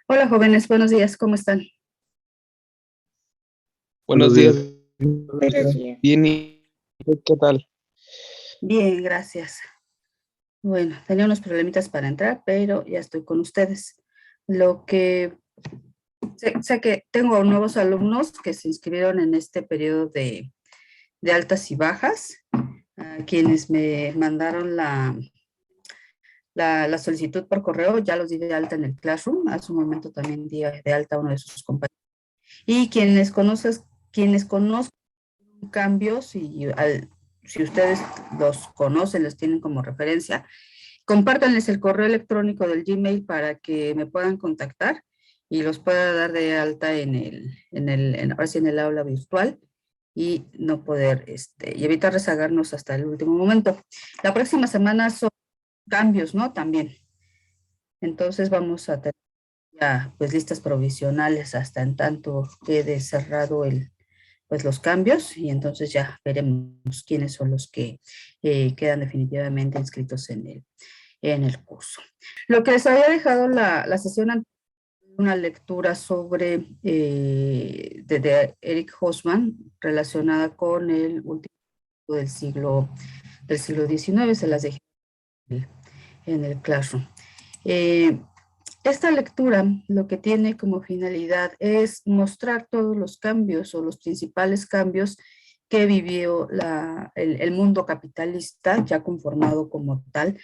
Hola jóvenes, buenos días, ¿cómo están? Buenos Buenos días, días. Buenos días. bien, ¿y qué tal? Bien, gracias. Bueno, tenía unos problemitas para entrar, pero ya estoy con ustedes. Lo que sé que tengo nuevos alumnos que se inscribieron en este periodo de altas y bajas, a quienes me mandaron la solicitud por correo, ya los di de alta en el Classroom, hace un momento también di de alta a uno de sus compañeros. Y quienes conozcan cambios y si ustedes los conocen, los tienen como referencia, compártanles el correo electrónico del Gmail para que me puedan contactar y los pueda dar de alta ahora sí en el aula virtual y no poder, y evitar rezagarnos hasta el último momento. La próxima semana son cambios, ¿no? También. Entonces vamos a tener ya pues listas provisionales hasta en tanto quede cerrado pues los cambios y entonces ya veremos quiénes son los que quedan definitivamente inscritos en el curso. Lo que les había dejado la sesión anterior, una lectura sobre de Eric Hobsbawm relacionada con el último del siglo XIX, se las dejé en el Classroom. Eh, Esta lectura lo que tiene como finalidad es mostrar todos los cambios o los principales cambios que vivió el mundo capitalista ya conformado como tal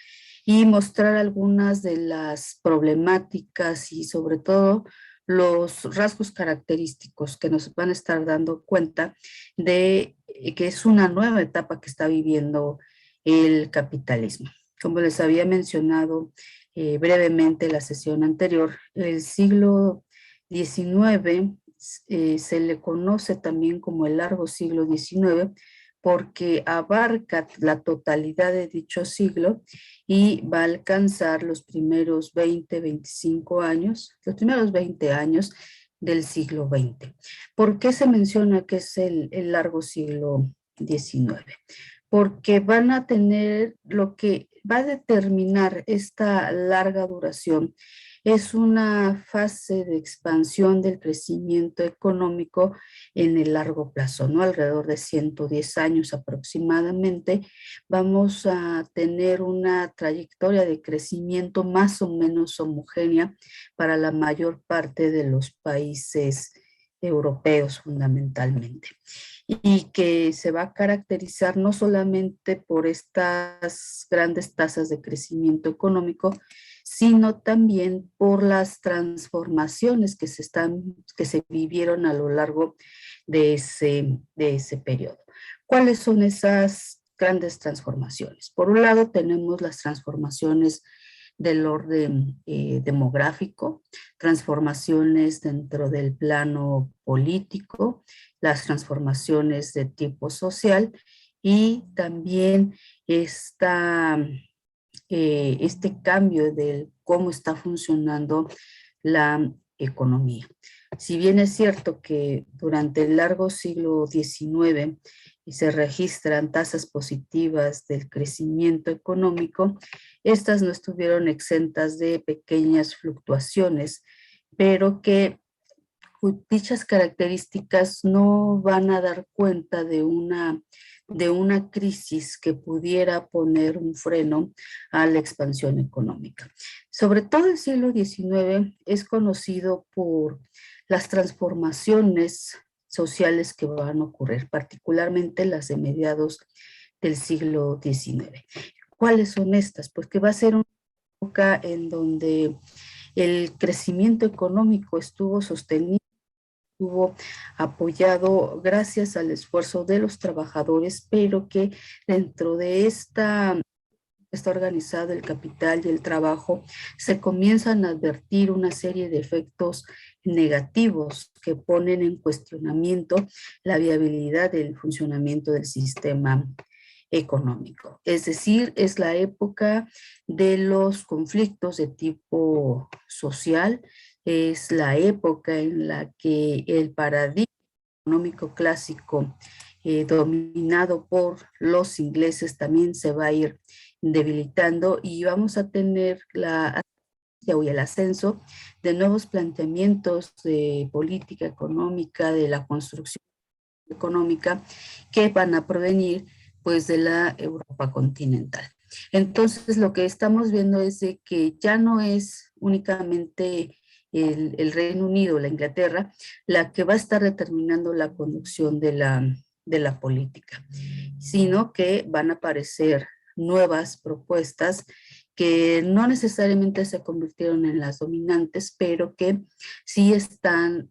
y mostrar algunas de las problemáticas y sobre todo los rasgos característicos que nos van a estar dando cuenta de que es una nueva etapa que está viviendo el capitalismo. Como les había mencionado brevemente la sesión anterior, el siglo XIX se le conoce también como el largo siglo XIX porque abarca la totalidad de dicho siglo y va a alcanzar los primeros 20, 25 años, los primeros 20 años del siglo XX. ¿Por qué se menciona que es el largo siglo XIX? Porque van a tener lo que va a determinar esta larga duración. Es una fase de expansión del crecimiento económico en el largo plazo, ¿no? Alrededor de 110 años aproximadamente, vamos a tener una trayectoria de crecimiento más o menos homogénea para la mayor parte de los países europeos fundamentalmente y que se va a caracterizar no solamente por estas grandes tasas de crecimiento económico, sino también por las transformaciones que se vivieron a lo largo de ese periodo. ¿Cuáles son esas grandes transformaciones? Por un lado, tenemos las transformaciones del orden demográfico, transformaciones dentro del plano político, las transformaciones de tipo social y también este cambio de cómo está funcionando la economía. Si bien es cierto que durante el largo siglo XIX se registran tasas positivas del crecimiento económico, estas no estuvieron exentas de pequeñas fluctuaciones, pero que dichas características no van a dar cuenta de una crisis que pudiera poner un freno a la expansión económica. Sobre todo el siglo XIX es conocido por las transformaciones sociales que van a ocurrir, particularmente las de mediados del siglo XIX. ¿Cuáles son estas? Pues que va a ser una época en donde el crecimiento económico estuvo sostenido, estuvo apoyado gracias al esfuerzo de los trabajadores, pero que dentro de está organizado el capital y el trabajo, se comienzan a advertir una serie de efectos negativos que ponen en cuestionamiento la viabilidad del funcionamiento del sistema económico. Es decir, es la época de los conflictos de tipo social, es la época en la que el paradigma económico clásico dominado por los ingleses también se va a ir debilitando y vamos a tener emergencia o el ascenso de nuevos planteamientos de política económica, de la construcción económica que van a provenir pues de la Europa continental. Entonces lo que estamos viendo es de que ya no es únicamente el Reino Unido, la Inglaterra, la que va a estar determinando la conducción de la política, sino que van a aparecer nuevas propuestas que no necesariamente se convirtieron en las dominantes, pero que sí están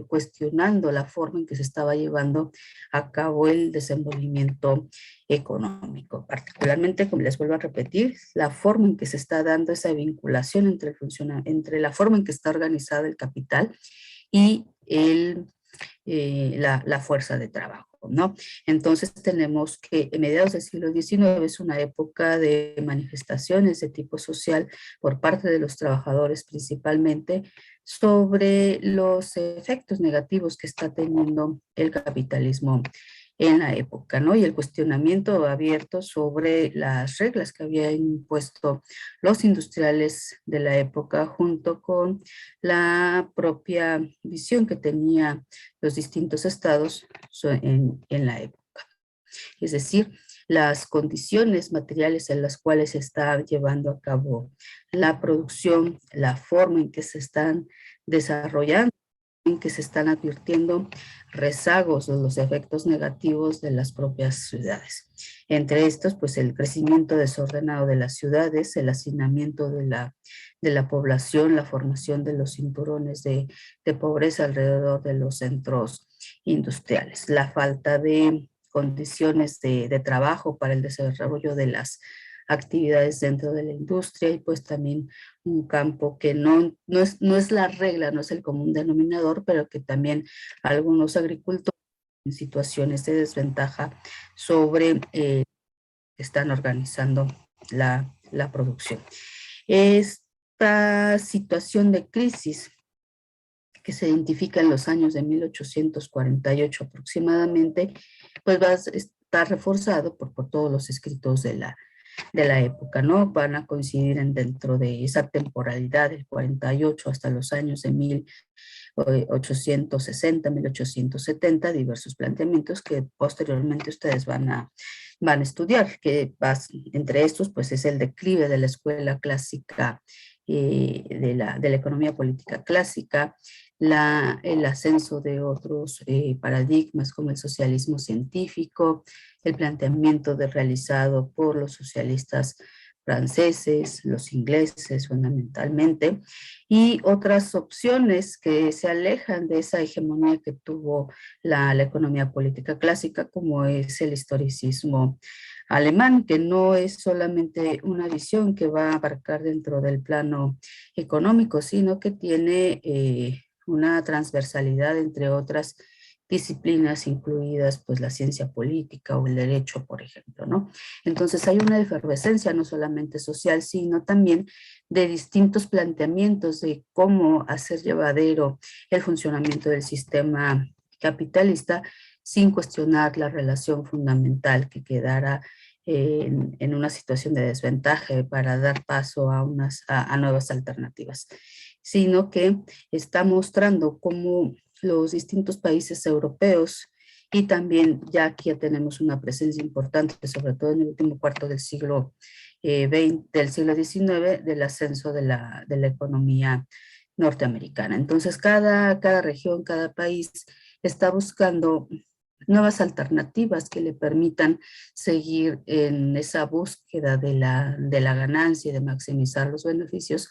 cuestionando la forma en que se estaba llevando a cabo el desenvolvimiento económico. Particularmente, como les vuelvo a repetir, la forma en que se está dando esa vinculación entre la forma en que está organizado el capital y la fuerza de trabajo, ¿no? Entonces tenemos que en mediados del siglo XIX es una época de manifestaciones de tipo social por parte de los trabajadores principalmente sobre los efectos negativos que está teniendo el capitalismo en la época, ¿no? Y el cuestionamiento abierto sobre las reglas que habían impuesto los industriales de la época junto con la propia visión que tenía los distintos estados en la época. Es decir, las condiciones materiales en las cuales se está llevando a cabo la producción, la forma en que se están desarrollando, en que se están advirtiendo rezagos de los efectos negativos de las propias ciudades. Entre estos, pues el crecimiento desordenado de las ciudades, el hacinamiento de la población, la formación de los cinturones de pobreza alrededor de los centros industriales, la falta de condiciones de trabajo para el desarrollo de las actividades dentro de la industria y pues también un campo que no es la regla, no es el común denominador, pero que también algunos agricultores en situaciones de desventaja sobre están organizando la producción. Esta situación de crisis que se identifica en los años de 1848 aproximadamente, pues va a estar reforzado por todos los escritos de la época, ¿no? Van a coincidir dentro de esa temporalidad del 48 hasta los años de 1860, 1870, diversos planteamientos que posteriormente ustedes van a estudiar, que entre estos pues es el declive de la escuela clásica, de la economía política clásica, el ascenso de otros paradigmas como el socialismo científico, el planteamiento realizado por los socialistas franceses, los ingleses fundamentalmente, y otras opciones que se alejan de esa hegemonía que tuvo la economía política clásica, como es el historicismo alemán, que no es solamente una visión que va a abarcar dentro del plano económico, sino que tiene una transversalidad entre otras disciplinas incluidas pues la ciencia política o el derecho, por ejemplo, ¿no? Entonces hay una efervescencia no solamente social, sino también de distintos planteamientos de cómo hacer llevadero el funcionamiento del sistema capitalista sin cuestionar la relación fundamental que quedara en una situación de desventaja para dar paso a nuevas alternativas, sino que está mostrando cómo los distintos países europeos y también ya aquí ya tenemos una presencia importante, sobre todo en el último cuarto del siglo XX, del siglo XIX, del ascenso de la economía norteamericana. Entonces, cada región, cada país está buscando nuevas alternativas que le permitan seguir en esa búsqueda de la ganancia y de maximizar los beneficios,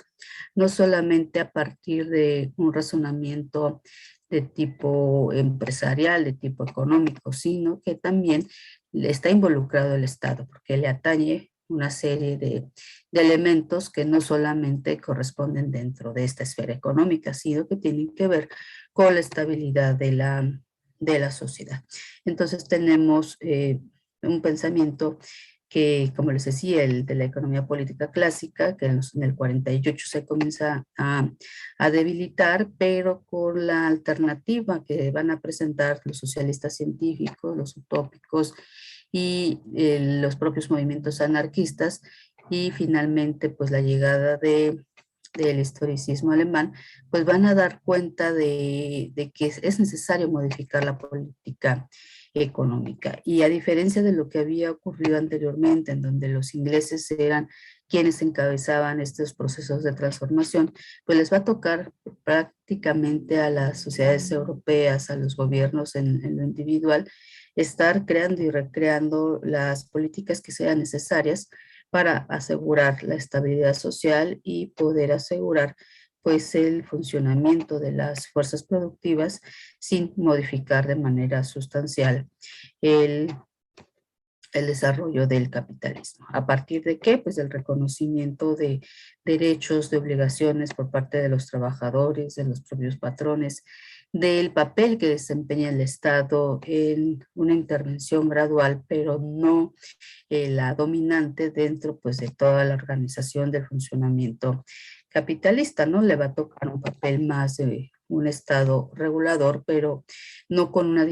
no solamente a partir de un razonamiento de tipo empresarial, de tipo económico, sino que también está involucrado el Estado, porque le atañe una serie de elementos que no solamente corresponden dentro de esta esfera económica, sino que tienen que ver con la estabilidad de la sociedad. Entonces tenemos un pensamiento que, como les decía, el de la economía política clásica, que en el 48 se comienza a debilitar, pero con la alternativa que van a presentar los socialistas científicos, los utópicos y los propios movimientos anarquistas, y finalmente pues la llegada de del historicismo alemán, pues van a dar cuenta de que es necesario modificar la política económica. Y a diferencia de lo que había ocurrido anteriormente, en donde los ingleses eran quienes encabezaban estos procesos de transformación, pues les va a tocar prácticamente a las sociedades europeas, a los gobiernos en lo individual, estar creando y recreando las políticas que sean necesarias para asegurar la estabilidad social y poder asegurar pues el funcionamiento de las fuerzas productivas sin modificar de manera sustancial el, el desarrollo del capitalismo. ¿A partir de qué? Pues del reconocimiento de derechos, de obligaciones por parte de los trabajadores, de los propios patrones, del papel que desempeña el Estado en una intervención gradual, pero no la dominante dentro pues de toda la organización del funcionamiento capitalista, ¿no? Le va a tocar un papel más de un Estado regulador, pero no con una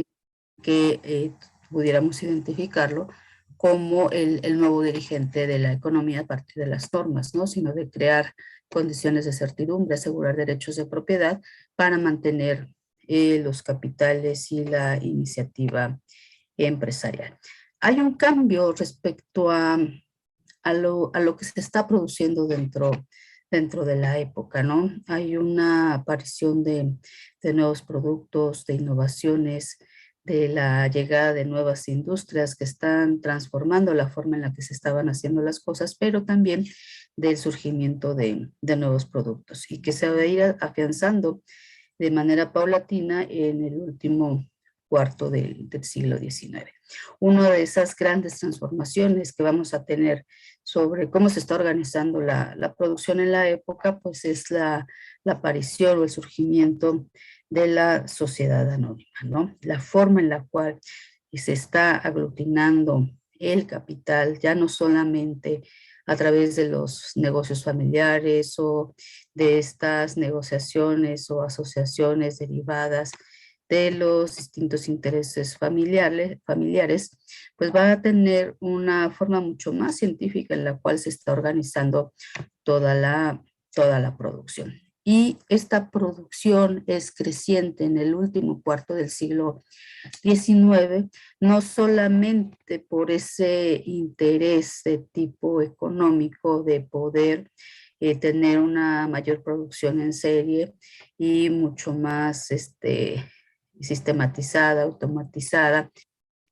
que pudiéramos identificarlo como el nuevo dirigente de la economía a partir de las normas, ¿no? Sino de crear condiciones de certidumbre, asegurar derechos de propiedad para mantener los capitales y la iniciativa empresarial. Hay un cambio respecto a lo que se está produciendo dentro de la época, ¿no? Hay una aparición de nuevos productos, de innovaciones, de la llegada de nuevas industrias que están transformando la forma en la que se estaban haciendo las cosas, pero también del surgimiento de nuevos productos y que se va a ir afianzando de manera paulatina en el último cuarto del siglo XIX. Una de esas grandes transformaciones que vamos a tener sobre cómo se está organizando la producción en la época, pues es la aparición o el surgimiento de la sociedad anónima, ¿no? La forma en la cual se está aglutinando el capital, ya no solamente a través de los negocios familiares o de estas negociaciones o asociaciones derivadas de los distintos intereses familiares, pues va a tener una forma mucho más científica en la cual se está organizando toda toda la producción. Y esta producción es creciente en el último cuarto del siglo XIX, no solamente por ese interés de tipo económico de poder tener una mayor producción en serie y mucho más sistematizada, automatizada,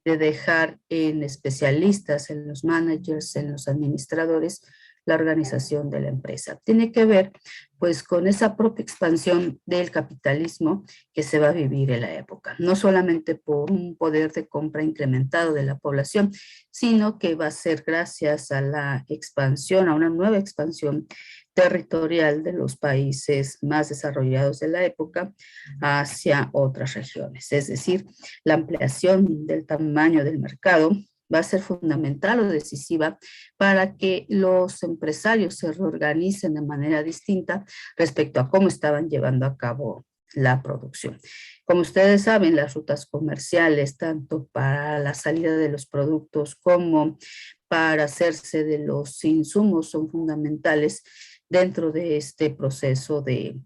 de dejar en especialistas, en los managers, en los administradores, la organización de la empresa. Tiene que ver pues con esa propia expansión del capitalismo que se va a vivir en la época, no solamente por un poder de compra incrementado de la población, sino que va a ser gracias a la expansión, a una nueva expansión territorial de los países más desarrollados de la época hacia otras regiones. Es decir, la ampliación del tamaño del mercado va a ser fundamental o decisiva para que los empresarios se reorganicen de manera distinta respecto a cómo estaban llevando a cabo la producción. Como ustedes saben, las rutas comerciales, tanto para la salida de los productos como para hacerse de los insumos, son fundamentales dentro de este proceso de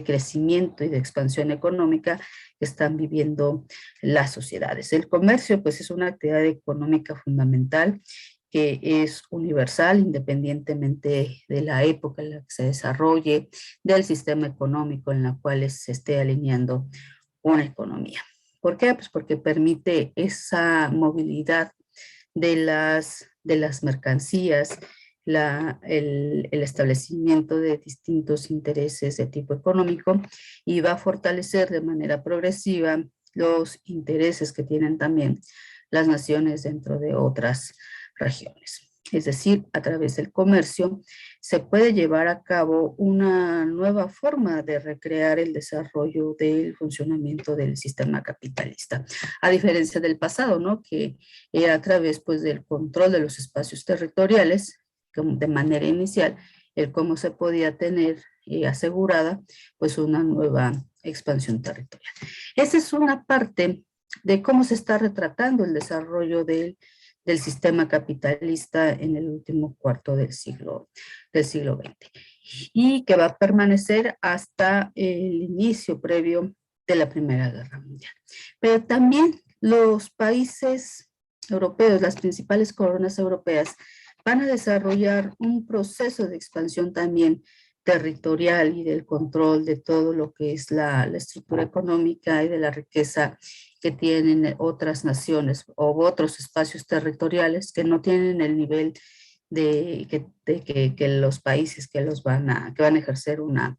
crecimiento y de expansión económica que están viviendo las sociedades. El comercio, pues, es una actividad económica fundamental que es universal, independientemente de la época en la que se desarrolle, del sistema económico en la cual se esté alineando una economía. ¿Por qué? Pues porque permite esa movilidad de las mercancías, el establecimiento de distintos intereses de tipo económico y va a fortalecer de manera progresiva los intereses que tienen también las naciones dentro de otras regiones. Es decir, a través del comercio se puede llevar a cabo una nueva forma de recrear el desarrollo del funcionamiento del sistema capitalista, a diferencia del pasado, ¿no? Que era a través pues del control de los espacios territoriales, de manera inicial, el cómo se podía tener asegurada pues una nueva expansión territorial. Esa es una parte de cómo se está retratando el desarrollo del sistema capitalista en el último cuarto del siglo XX. y que va a permanecer hasta el inicio previo de la Primera Guerra Mundial. Pero también los países europeos, las principales coronas europeas, van a desarrollar un proceso de expansión también territorial y del control de todo lo que es la estructura económica y de la riqueza que tienen otras naciones o otros espacios territoriales que no tienen el nivel que los países que que van a ejercer una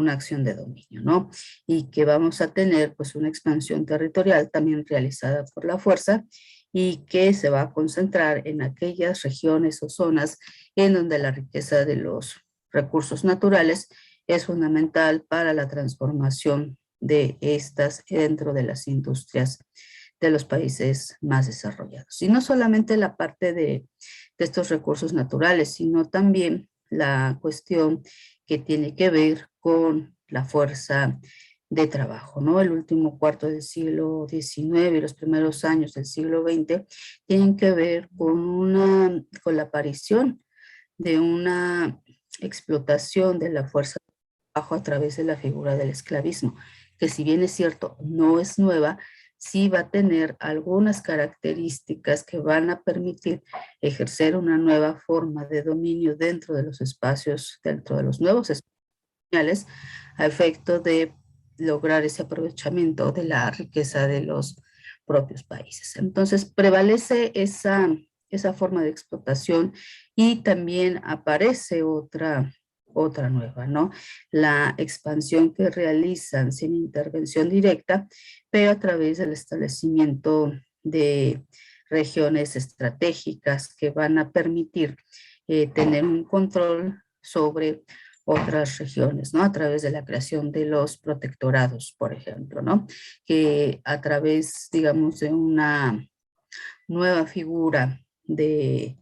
acción de dominio, ¿no? Y que vamos a tener pues una expansión territorial también realizada por la fuerza y que se va a concentrar en aquellas regiones o zonas en donde la riqueza de los recursos naturales es fundamental para la transformación de estas dentro de las industrias de los países más desarrollados. Y no solamente la parte de estos recursos naturales, sino también la cuestión que tiene que ver con la fuerza de trabajo, ¿no? El último cuarto del siglo XIX y los primeros años del siglo XX tienen que ver con la aparición de una explotación de la fuerza de trabajo a través de la figura del esclavismo, que si bien es cierto, no es nueva, sí va a tener algunas características que van a permitir ejercer una nueva forma de dominio dentro de los espacios, dentro de los nuevos espacios, a efecto de lograr ese aprovechamiento de la riqueza de los propios países. Entonces prevalece esa forma de explotación y también aparece otra nueva, ¿no? La expansión que realizan sin intervención directa, pero a través del establecimiento de regiones estratégicas que van a permitir tener un control sobre otras regiones, ¿no? A través de la creación de los protectorados, por ejemplo, ¿no? Que a través, digamos, de una nueva figura de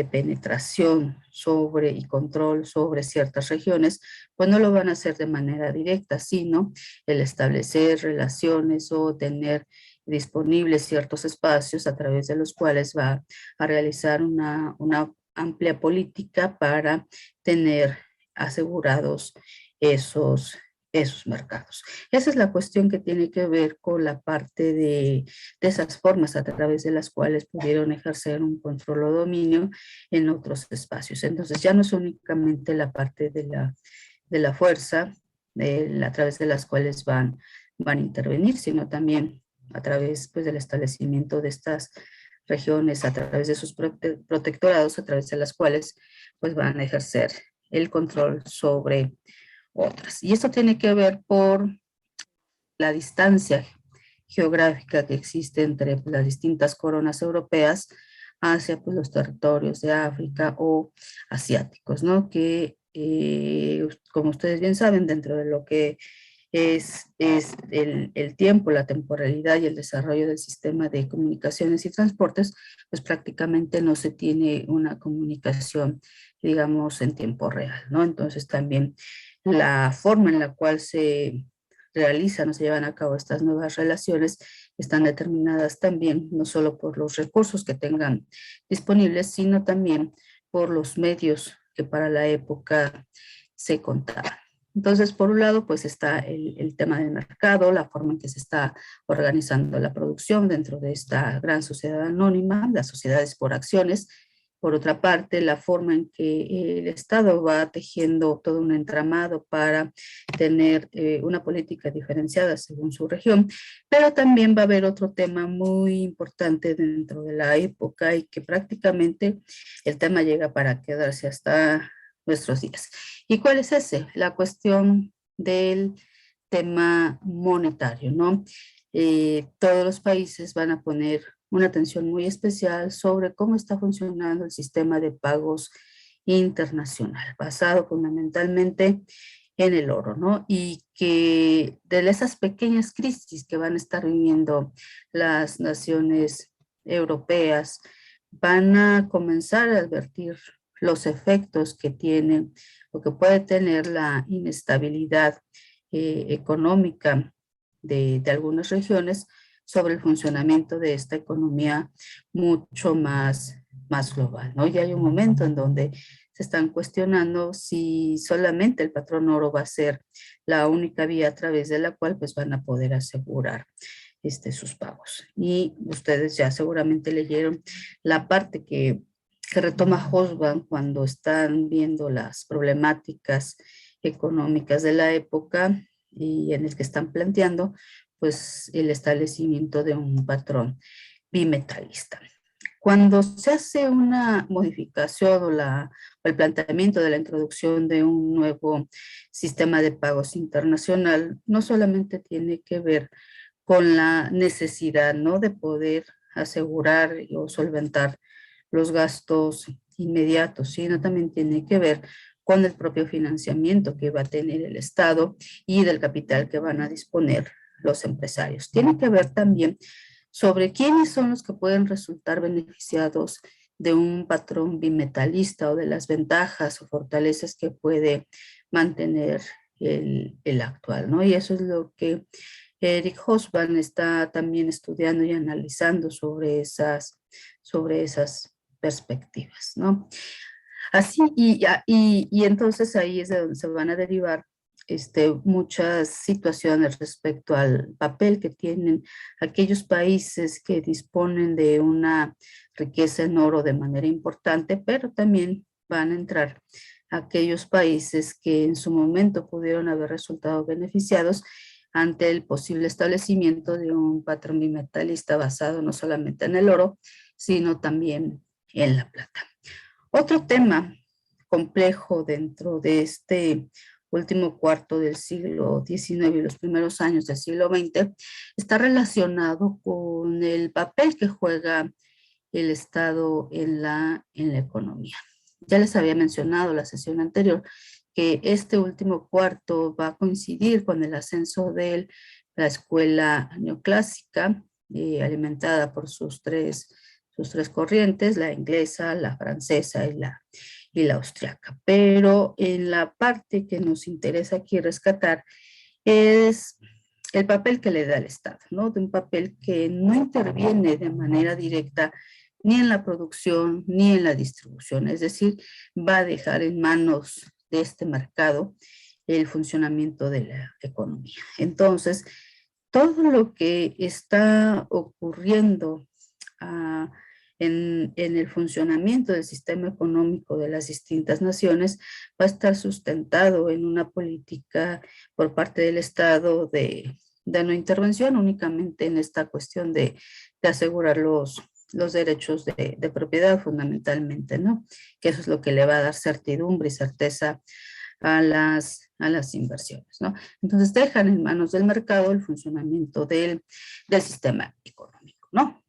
penetración sobre y control sobre ciertas regiones, pues no lo van a hacer de manera directa, sino el establecer relaciones o tener disponibles ciertos espacios a través de los cuales va a realizar una amplia política para tener asegurados esos, esos mercados. Esa es la cuestión que tiene que ver con la parte de esas formas a través de las cuales pudieron ejercer un control o dominio en otros espacios. Entonces ya no es únicamente la parte de la fuerza a través de las cuales van a intervenir, sino también a través pues, del establecimiento de estas regiones, a través de sus protectorados, a través de las cuales pues, van a ejercer el control sobre otras. Y esto tiene que ver por la distancia geográfica que existe entre pues, las distintas coronas europeas hacia pues, los territorios de África o asiáticos, ¿no? Que, como ustedes bien saben, dentro de lo que es el tiempo, la temporalidad y el desarrollo del sistema de comunicaciones y transportes, pues prácticamente no se tiene una comunicación, digamos, en tiempo real, ¿no? Entonces también la forma en la cual se realizan o se llevan a cabo estas nuevas relaciones están determinadas también no solo por los recursos que tengan disponibles, sino también por los medios que para la época se contaban. Entonces, por un lado, pues está el tema del mercado, la forma en que se está organizando la producción dentro de esta gran sociedad anónima, las sociedades por acciones. Por otra parte, la forma en que el Estado va tejiendo todo un entramado para tener una política diferenciada según su región, pero también va a haber otro tema muy importante dentro de la época y que prácticamente el tema llega para quedarse hasta nuestros días. ¿Y cuál es ese? La cuestión del tema monetario, ¿no? Todos los países van a poner una atención muy especial sobre cómo está funcionando el sistema de pagos internacional, basado fundamentalmente en el oro, ¿no? Y que de esas pequeñas crisis que van a estar viviendo las naciones europeas, van a comenzar a advertir los efectos que tiene o que puede tener la inestabilidad económica de algunas regiones sobre el funcionamiento de esta economía mucho más global, ¿no? Y hay un momento en donde se están cuestionando si solamente el patrón oro va a ser la única vía a través de la cual pues van a poder asegurar sus pagos. Y ustedes ya seguramente leyeron la parte que retoma Hobsbawm cuando están viendo las problemáticas económicas de la época y en el que están planteando pues el establecimiento de un patrón bimetalista. Cuando se hace una modificación o el planteamiento de la introducción de un nuevo sistema de pagos internacional, no solamente tiene que ver con la necesidad, ¿no?, de poder asegurar o solventar los gastos inmediatos, sino también tiene que ver con el propio financiamiento que va a tener el Estado y del capital que van a disponer los empresarios. Tiene que ver también sobre quiénes son los que pueden resultar beneficiados de un patrón bimetalista o de las ventajas o fortalezas que puede mantener el actual, ¿no? Y eso es lo que Eric Hobsbawm está también estudiando y analizando sobre esas perspectivas, ¿no? Así, y entonces ahí es de donde se van a derivar muchas situaciones respecto al papel que tienen aquellos países que disponen de una riqueza en oro de manera importante, pero también van a entrar aquellos países que en su momento pudieron haber resultado beneficiados ante el posible establecimiento de un patrón bimetalista basado no solamente en el oro, sino también en la plata. Otro tema complejo dentro de este último cuarto del siglo XIX y los primeros años del siglo XX está relacionado con el papel que juega el Estado en la economía. Ya les había mencionado la sesión anterior que este último cuarto va a coincidir con el ascenso de la escuela neoclásica, alimentada por sus tres corrientes, la inglesa, la francesa y la austriaca. Pero en la parte que nos interesa aquí rescatar es el papel que le da el Estado, ¿no? De un papel que no interviene de manera directa ni en la producción ni en la distribución, es decir, va a dejar en manos de este mercado el funcionamiento de la economía. Entonces, todo lo que está ocurriendo en el funcionamiento del sistema económico de las distintas naciones va a estar sustentado en una política por parte del Estado de no intervención únicamente en esta cuestión de asegurar los derechos de propiedad fundamentalmente, ¿no? Que eso es lo que le va a dar certidumbre y certeza a las inversiones, ¿no? Entonces dejan en manos del mercado el funcionamiento del sistema económico, ¿no?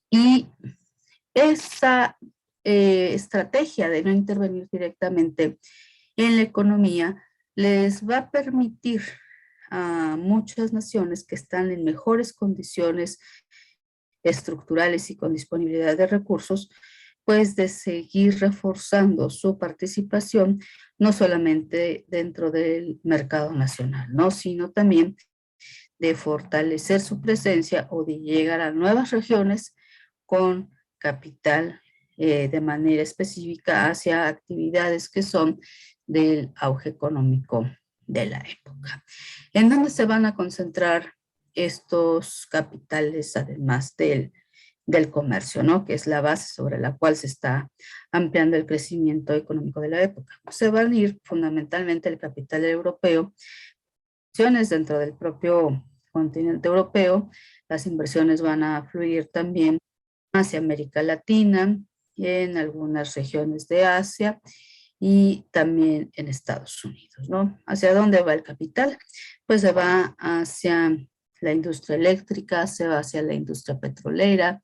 Y esa estrategia de no intervenir directamente en la economía les va a permitir a muchas naciones que están en mejores condiciones estructurales y con disponibilidad de recursos, pues de seguir reforzando su participación, no solamente dentro del mercado nacional, ¿no?, sino también de fortalecer su presencia o de llegar a nuevas regiones con capital de manera específica hacia actividades que son del auge económico de la época. ¿En dónde se van a concentrar estos capitales, además del comercio, ¿no?, que es la base sobre la cual se está ampliando el crecimiento económico de la época? Se van a ir fundamentalmente el capital europeo, dentro del propio continente europeo. Las inversiones van a fluir también hacia América Latina, en algunas regiones de Asia y también en Estados Unidos, ¿no? ¿Hacia dónde va el capital? Pues se va hacia la industria eléctrica, se va hacia la industria petrolera,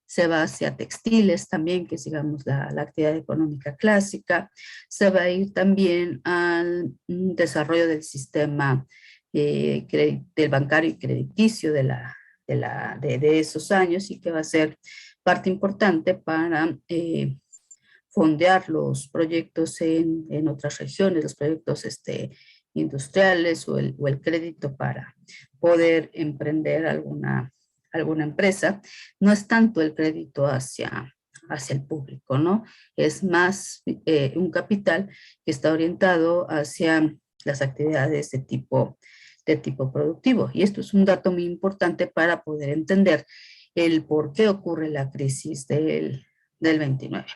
se va hacia textiles también, que es, digamos, la actividad económica clásica, se va a ir también al desarrollo del sistema del bancario y crediticio de esos años, y que va a ser parte importante para fondear los proyectos en otras regiones, los proyectos industriales o el crédito para poder emprender alguna empresa. No es tanto el crédito hacia hacia el público, ¿no? Es más un capital que está orientado hacia las actividades de tipo productivo. Y esto es un dato muy importante para poder entender el por qué ocurre la crisis del 29.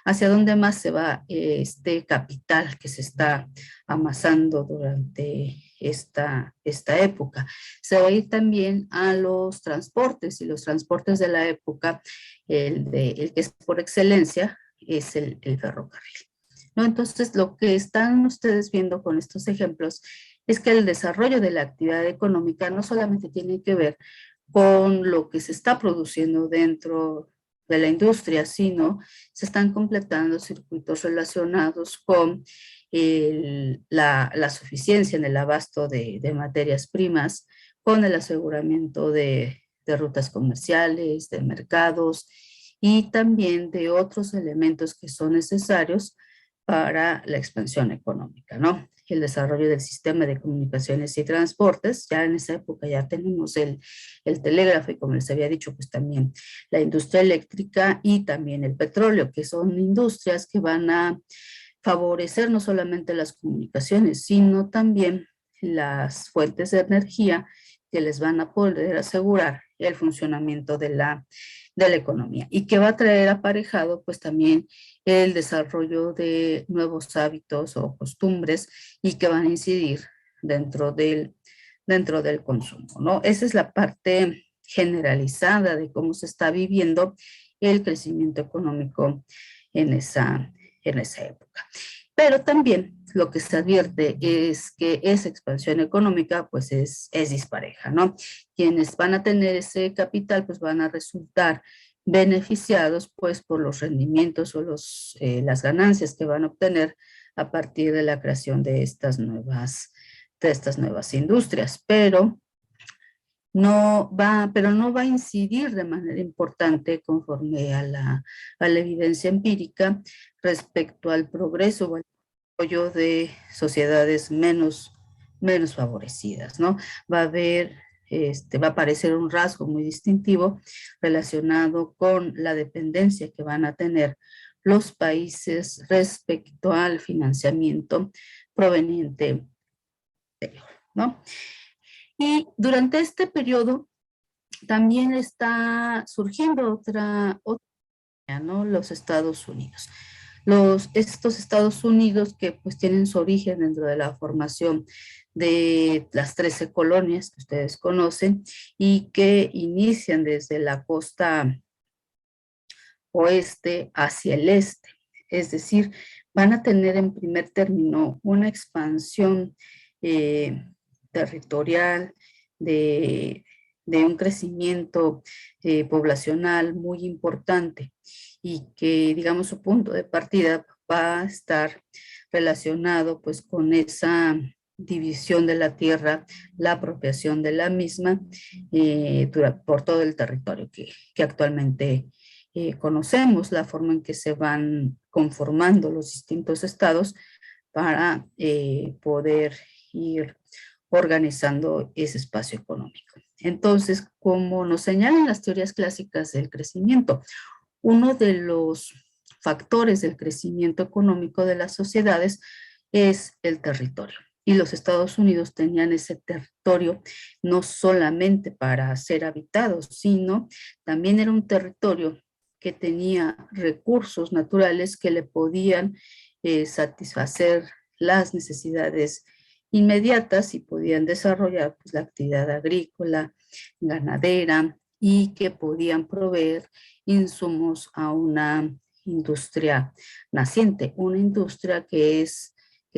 ¿Hacia dónde más se va este capital que se está amasando durante esta época? Se va a ir también a los transportes, y los transportes de la época, el que es por excelencia, es el ferrocarril, ¿no? Entonces, lo que están ustedes viendo con estos ejemplos es que el desarrollo de la actividad económica no solamente tiene que ver con lo que se está produciendo dentro de la industria, sino se están completando circuitos relacionados con la suficiencia en el abasto de materias primas, con el aseguramiento de rutas comerciales, de mercados y también de otros elementos que son necesarios para la expansión económica, ¿no? El desarrollo del sistema de comunicaciones y transportes, ya en esa época ya tenemos el telégrafo y como les había dicho, pues también la industria eléctrica y también el petróleo, que son industrias que van a favorecer no solamente las comunicaciones, sino también las fuentes de energía que les van a poder asegurar el funcionamiento de la economía y que va a traer aparejado pues también el desarrollo de nuevos hábitos o costumbres y que van a incidir dentro del consumo, ¿no? Esa es la parte generalizada de cómo se está viviendo el crecimiento económico en esa época. Pero también lo que se advierte es que esa expansión económica pues es dispareja, ¿no? Quienes van a tener ese capital pues van a resultar beneficiados pues por los rendimientos o las ganancias que van a obtener a partir de la creación de estas nuevas industrias, pero no va a incidir de manera importante conforme a la evidencia empírica respecto al progreso o al desarrollo de sociedades menos favorecidas, ¿no? Va a haber, va a aparecer un rasgo muy distintivo relacionado con la dependencia que van a tener los países respecto al financiamiento proveniente de ellos, ¿no? Y durante este periodo también está surgiendo otra, ¿no? Los Estados Unidos. Estos Estados Unidos que pues tienen su origen dentro de la formación de las 13 colonias que ustedes conocen y que inician desde la costa oeste hacia el este. Es decir, van a tener en primer término una expansión territorial de, de un crecimiento poblacional muy importante y que, digamos, su punto de partida va a estar relacionado pues con esa división de la tierra, la apropiación de la misma por todo el territorio que actualmente conocemos, la forma en que se van conformando los distintos estados para poder ir organizando ese espacio económico. Entonces, como nos señalan las teorías clásicas del crecimiento, uno de los factores del crecimiento económico de las sociedades es el territorio. Y los Estados Unidos tenían ese territorio no solamente para ser habitados, sino también era un territorio que tenía recursos naturales que le podían satisfacer las necesidades inmediatas y podían desarrollar pues, la actividad agrícola, ganadera y que podían proveer insumos a una industria naciente, una industria que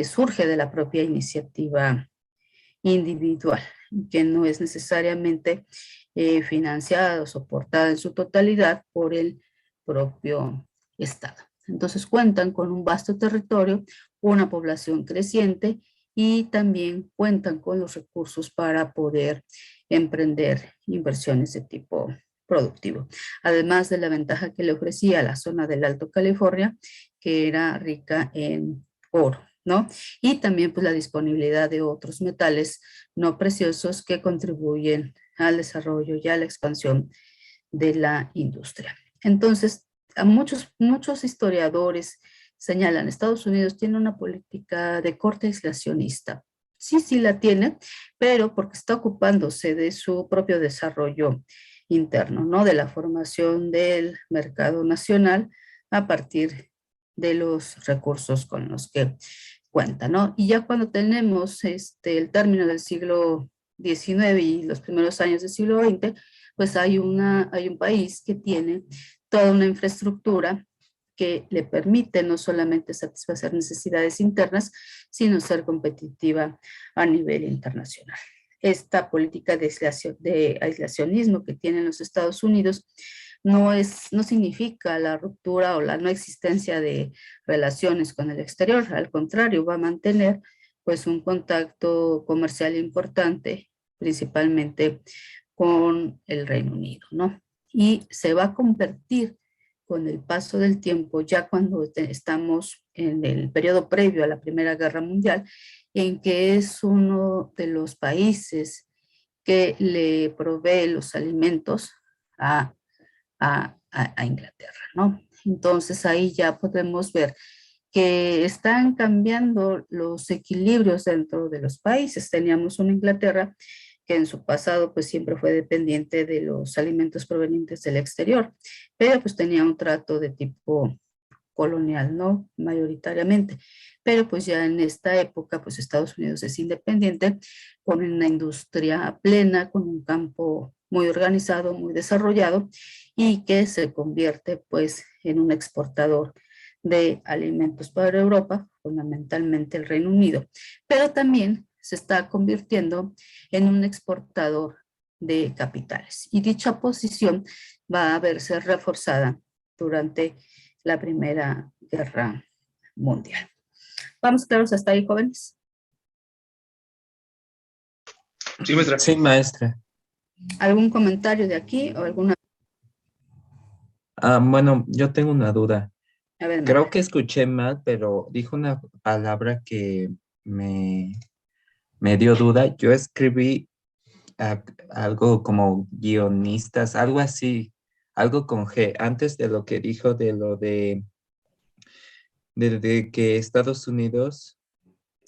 surge de la propia iniciativa individual, que no es necesariamente financiada o soportada en su totalidad por el propio Estado. Entonces cuentan con un vasto territorio, una población creciente y también cuentan con los recursos para poder emprender inversiones de tipo productivo. Además de la ventaja que le ofrecía la zona del Alto California, que era rica en oro, ¿no? Y también pues la disponibilidad de otros metales no preciosos que contribuyen al desarrollo y a la expansión de la industria. Entonces, a muchos historiadores señalan, Estados Unidos tiene una política de corte aislacionista. Sí, sí la tiene, pero porque está ocupándose de su propio desarrollo interno, ¿no? De la formación del mercado nacional a partir de los recursos con los que cuenta, ¿no? Y ya cuando tenemos el término del siglo XIX y los primeros años del siglo XX, pues hay un país que tiene toda una infraestructura que le permite no solamente satisfacer necesidades internas, sino ser competitiva a nivel internacional. Esta política de aislacionismo que tienen los Estados Unidos no significa la ruptura o la no existencia de relaciones con el exterior, al contrario, va a mantener pues un contacto comercial importante, principalmente con el Reino Unido, ¿no? Y se va a convertir con el paso del tiempo, ya cuando estamos en el periodo previo a la Primera Guerra Mundial, en que es uno de los países que le provee los alimentos a, a Inglaterra, ¿no? Entonces ahí ya podemos ver que están cambiando los equilibrios dentro de los países. Teníamos una Inglaterra que en su pasado pues siempre fue dependiente de los alimentos provenientes del exterior, pero pues tenía un trato de tipo colonial, ¿no? Mayoritariamente. Pero pues ya en esta época pues Estados Unidos es independiente con una industria plena, con un campo muy organizado, muy desarrollado y que se convierte pues en un exportador de alimentos para Europa, fundamentalmente el Reino Unido, pero también se está convirtiendo en un exportador de capitales. Y dicha posición va a verse reforzada durante la Primera Guerra Mundial. ¿Vamos claros hasta ahí, jóvenes? Sí, maestra. Sí, maestra. ¿Algún comentario de aquí o alguna? Bueno, yo tengo una duda. A ver, Creo que escuché mal, pero dijo una palabra que me, me dio duda. Yo escribí algo como guionistas, algo así, algo con G, antes de lo que dijo de lo de que Estados Unidos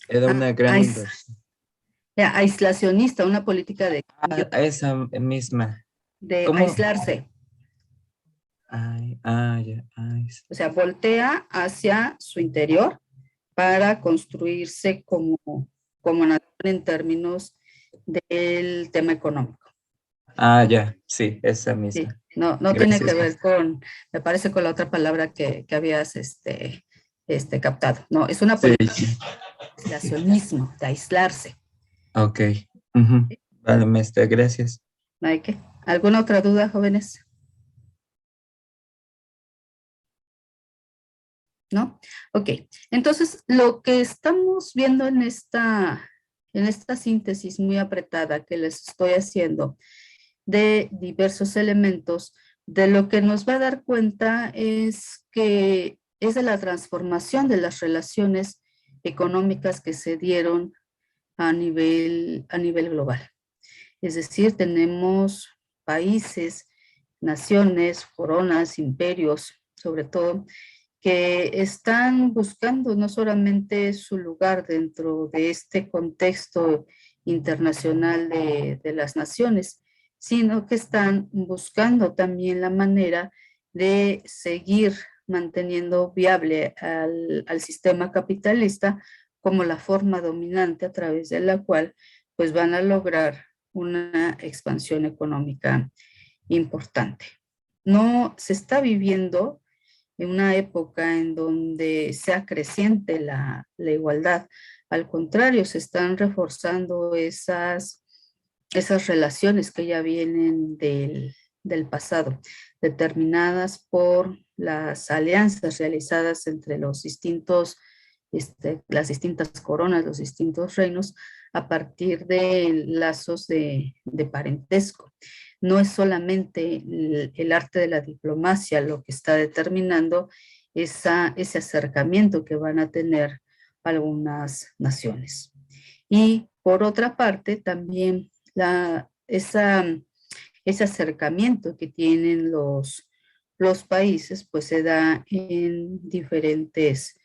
era una gran inversión. aislacionista, una política Esa misma. de ¿Cómo? aislarse. Ya, ay. O sea, voltea hacia su interior para construirse como nación en términos del tema económico. Ya, sí, esa Sí, misma. no tiene que Gracias. ver con, me parece, con la otra palabra que habías captado. No, es una Sí, política de aislacionismo, de aislarse. ok. Ujú. Vale, maestra, gracias. ¿No hay qué? ¿Alguna otra duda, jóvenes? ¿No? Ok, entonces lo que estamos viendo en esta síntesis muy apretada que les estoy haciendo de diversos elementos, de lo que nos va a dar cuenta es que es de la transformación de las relaciones económicas que se dieron a nivel global. Es decir, tenemos países, naciones, coronas, imperios, sobre todo, que están buscando no solamente su lugar dentro de este contexto internacional de las naciones, sino que están buscando también la manera de seguir manteniendo viable al sistema capitalista como la forma dominante a través de la cual pues van a lograr una expansión económica importante. No se está viviendo en una época en donde sea creciente la igualdad. Al contrario, se están reforzando esas relaciones que ya vienen del pasado, determinadas por las alianzas realizadas entre las distintas coronas, los distintos reinos, a partir de lazos de parentesco. No es solamente el arte de la diplomacia lo que está determinando ese acercamiento que van a tener algunas naciones. Y por otra parte, también ese acercamiento que tienen los países, pues se da en diferentes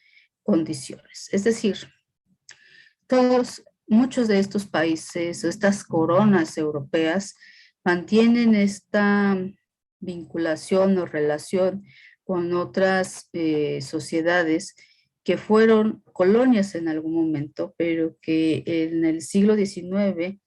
condiciones. Es decir, muchos de estos países, estas coronas europeas, mantienen esta vinculación o relación con otras sociedades que fueron colonias en algún momento, pero que en el siglo XIX,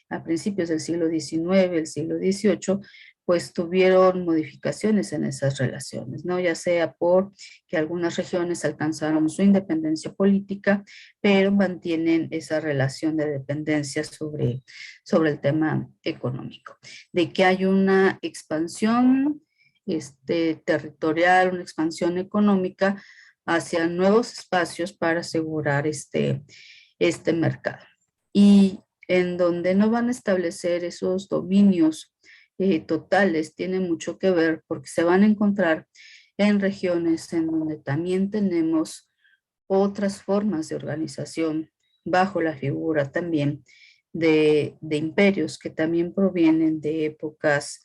a principios del siglo XIX, el siglo XVIII, pues tuvieron modificaciones en esas relaciones, ¿no? Ya sea por que algunas regiones alcanzaron su independencia política, pero mantienen esa relación de dependencia sobre el tema económico. De que hay una expansión territorial, una expansión económica hacia nuevos espacios para asegurar este mercado. Y en donde no van a establecer esos dominios totales, tiene mucho que ver porque se van a encontrar en regiones en donde también tenemos otras formas de organización bajo la figura también de imperios que también provienen de épocas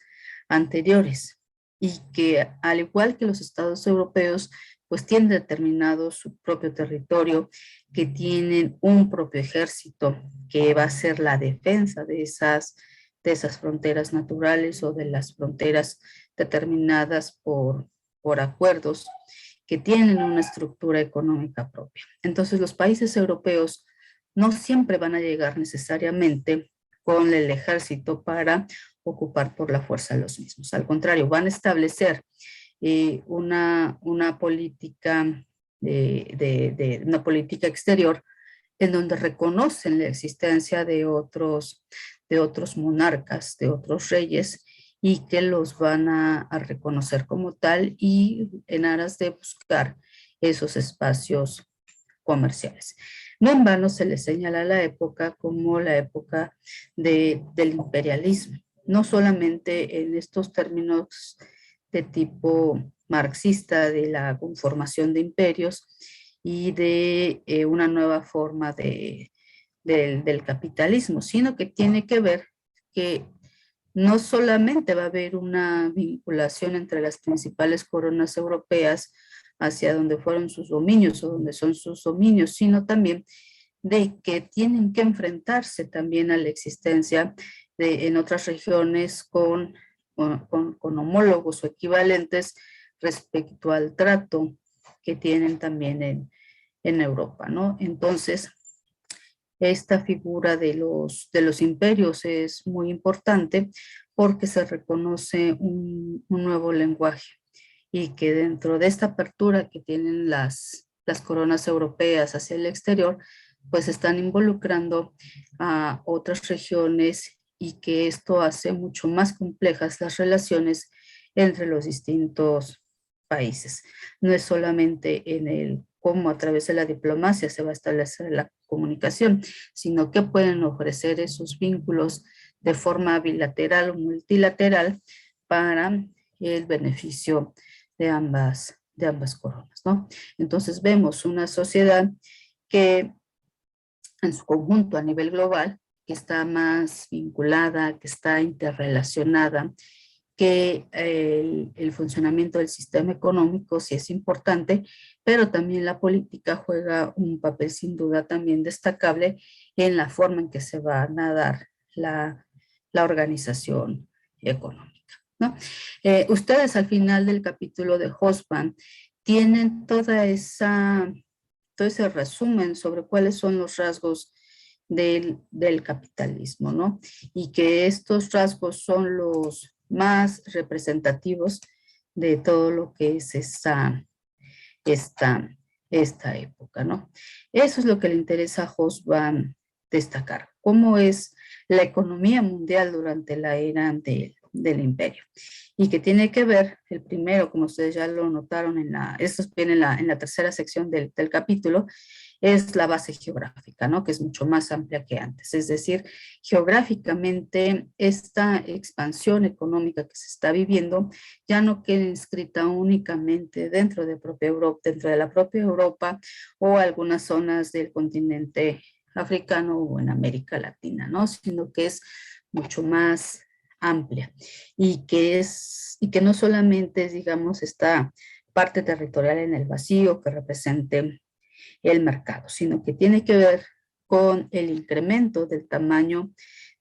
anteriores y que al igual que los estados europeos pues tienen determinado su propio territorio, que tienen un propio ejército que va a ser la defensa de esas fronteras naturales o de las fronteras determinadas por acuerdos que tienen una estructura económica propia. Entonces, los países europeos no siempre van a llegar necesariamente con el ejército para ocupar por la fuerza los mismos. Al contrario, van a establecer una política una política exterior en donde reconocen la existencia de otros monarcas, de otros reyes, y que los van a reconocer como tal y en aras de buscar esos espacios comerciales. No en vano se le señala la época como la época del imperialismo, no solamente en estos términos de tipo marxista de la conformación de imperios y de una nueva forma del capitalismo, sino que tiene que ver que no solamente va a haber una vinculación entre las principales coronas europeas hacia donde fueron sus dominios o donde son sus dominios, sino también de que tienen que enfrentarse también a la existencia en otras regiones con homólogos o equivalentes respecto al trato que tienen también en Europa, ¿no? Entonces, esta figura de los imperios es muy importante porque se reconoce un nuevo lenguaje y que dentro de esta apertura que tienen las coronas europeas hacia el exterior, pues están involucrando a otras regiones y que esto hace mucho más complejas las relaciones entre los distintos países. No es solamente en el cómo a través de la diplomacia se va a establecer la comunicación, sino que pueden ofrecer esos vínculos de forma bilateral o multilateral para el beneficio de ambas coronas, ¿no? Entonces vemos una sociedad que en su conjunto a nivel global, que está más vinculada, que está interrelacionada, que el funcionamiento del sistema económico sí es importante, pero también la política juega un papel sin duda también destacable en la forma en que se va a dar la organización económica, ¿no? Ustedes al final del capítulo de Hobsbawm tienen todo ese resumen sobre cuáles son los rasgos del capitalismo, ¿no? Y que estos rasgos son los más representativos de todo lo que es esta época, ¿no? Eso es lo que le interesa a Hobsbawm destacar, cómo es la economía mundial durante la era del imperio. Y que tiene que ver, el primero, como ustedes ya lo notaron, esto viene en la tercera sección del capítulo, es la base geográfica, ¿no? Que es mucho más amplia que antes. Es decir, geográficamente esta expansión económica que se está viviendo ya no queda inscrita únicamente dentro de la propia Europa o algunas zonas del continente africano o en América Latina, ¿no? Sino que es mucho más amplia y que no solamente es, digamos, esta parte territorial en el vacío que represente el mercado, sino que tiene que ver con el incremento del tamaño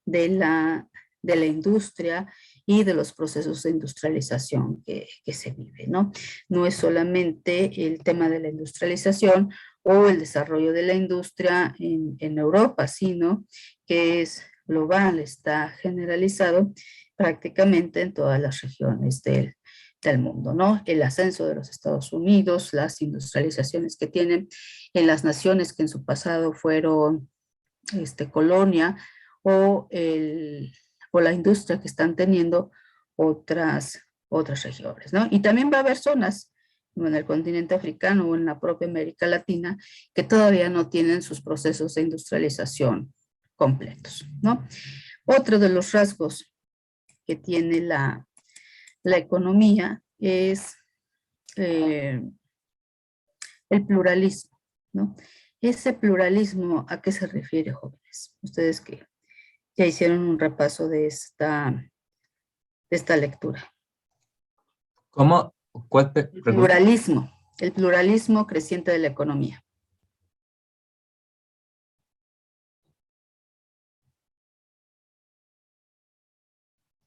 de la industria y de los procesos de industrialización que se vive, ¿no? No es solamente el tema de la industrialización o el desarrollo de la industria en Europa, sino que es global, está generalizado prácticamente en todas las regiones del mundo, ¿no? El ascenso de los Estados Unidos, las industrializaciones que tienen en las naciones que en su pasado fueron colonia o, o la industria que están teniendo otras regiones, ¿no? Y también va a haber zonas como en el continente africano o en la propia América Latina que todavía no tienen sus procesos de industrialización completos, ¿no? Otro de los rasgos que tiene la economía es el pluralismo, ¿no? Ese pluralismo, ¿a qué se refiere, jóvenes? Ustedes que ya hicieron un repaso de esta lectura. ¿Cómo? ¿Cuál pregunta? El pluralismo creciente de la economía.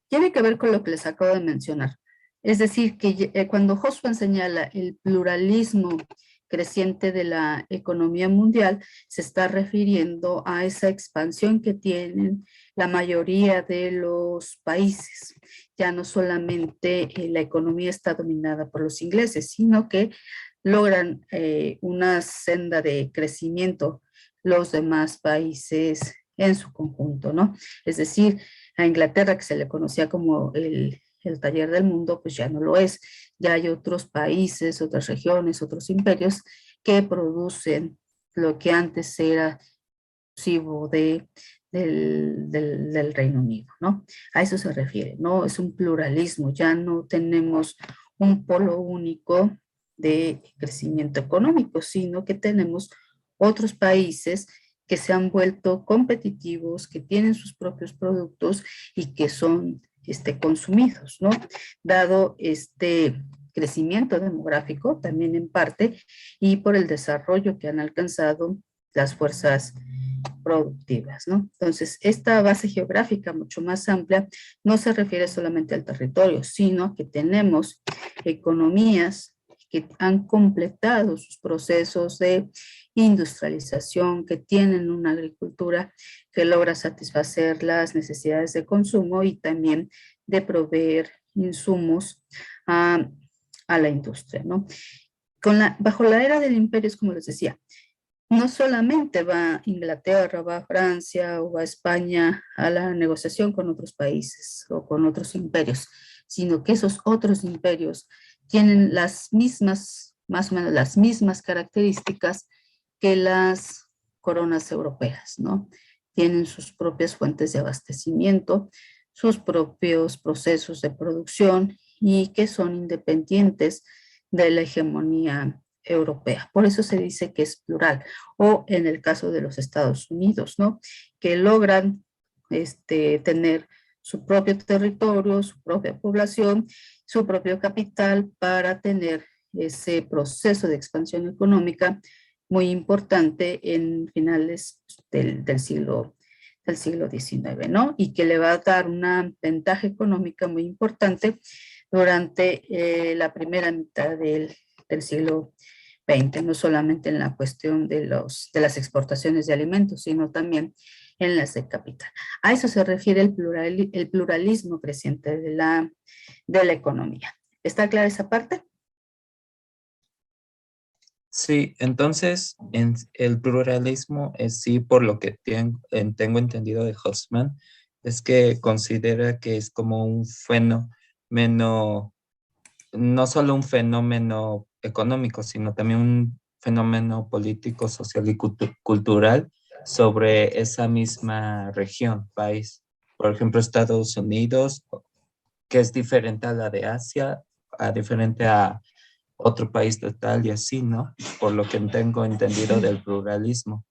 Tiene que ver con lo que les acabo de mencionar. Es decir, que cuando Hobsbawm señala el pluralismo creciente de la economía mundial, se está refiriendo a esa expansión que tienen la mayoría de los países. Ya no solamente la economía está dominada por los ingleses, sino que logran una senda de crecimiento los demás países en su conjunto, ¿no? Es decir, a Inglaterra, que se le conocía como el taller del mundo, pues ya no lo es. Ya hay otros países, otras regiones, otros imperios que producen lo que antes era exclusivo del Reino Unido, ¿no? A eso se refiere, ¿no? Es un pluralismo, ya no tenemos un polo único de crecimiento económico, sino que tenemos otros países que se han vuelto competitivos, que tienen sus propios productos y que son consumidos, ¿no? Dado este crecimiento demográfico, también en parte, y por el desarrollo que han alcanzado las fuerzas productivas, ¿no? Entonces, esta base geográfica mucho más amplia no se refiere solamente al territorio, sino que tenemos economías que han completado sus procesos de industrialización, que tienen una agricultura que logra satisfacer las necesidades de consumo y también de proveer insumos a la industria, ¿no? Bajo la era del imperio, es como les decía, no solamente va Inglaterra, va Francia o va España a la negociación con otros países o con otros imperios, sino que esos otros imperios tienen las mismas, más o menos las mismas características que las coronas europeas, ¿no? Tienen sus propias fuentes de abastecimiento, sus propios procesos de producción y que son independientes de la hegemonía europea. Por eso se dice que es plural. O en el caso de los Estados Unidos, ¿no? Que logran tener su propio territorio, su propia población, su propio capital para tener ese proceso de expansión económica muy importante en finales del siglo XIX, ¿no? Y que le va a dar una ventaja económica muy importante durante la primera mitad del siglo XX, no solamente en la cuestión de las exportaciones de alimentos, sino también en las de capital. A eso se refiere el pluralismo creciente de la economía. ¿Está clara esa parte? Sí, entonces el pluralismo es sí, por lo que tengo entendido de Hobsbawm, es que considera que es como un fenómeno, no solo un fenómeno económico, sino también un fenómeno político, social y cultural sobre esa misma región, país. Por ejemplo, Estados Unidos, que es diferente a la de Asia, diferente a otro país total y así, ¿no? Por lo que tengo entendido del pluralismo.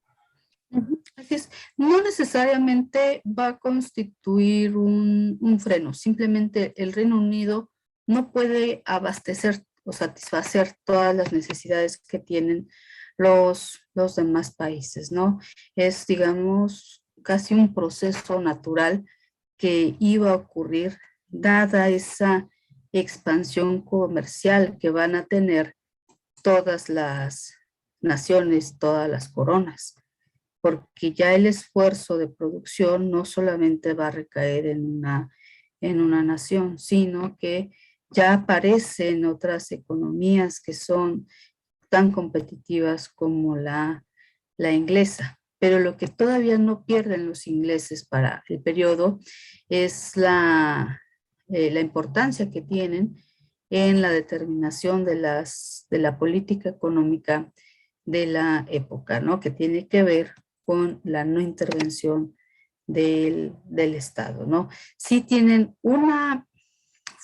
Ujú, así es. No necesariamente va a constituir un freno, simplemente el Reino Unido no puede abastecer o satisfacer todas las necesidades que tienen los demás países, ¿no? Es, digamos, casi un proceso natural que iba a ocurrir dada esa expansión comercial que van a tener todas las naciones, todas las coronas, porque ya el esfuerzo de producción no solamente va a recaer en una nación, sino que ya aparecen otras economías que son tan competitivas como la inglesa. Pero lo que todavía no pierden los ingleses para el periodo es la importancia que tienen en la determinación de la política económica de la época, ¿no? Que tiene que ver con la no intervención del Estado, ¿no? Sí tienen una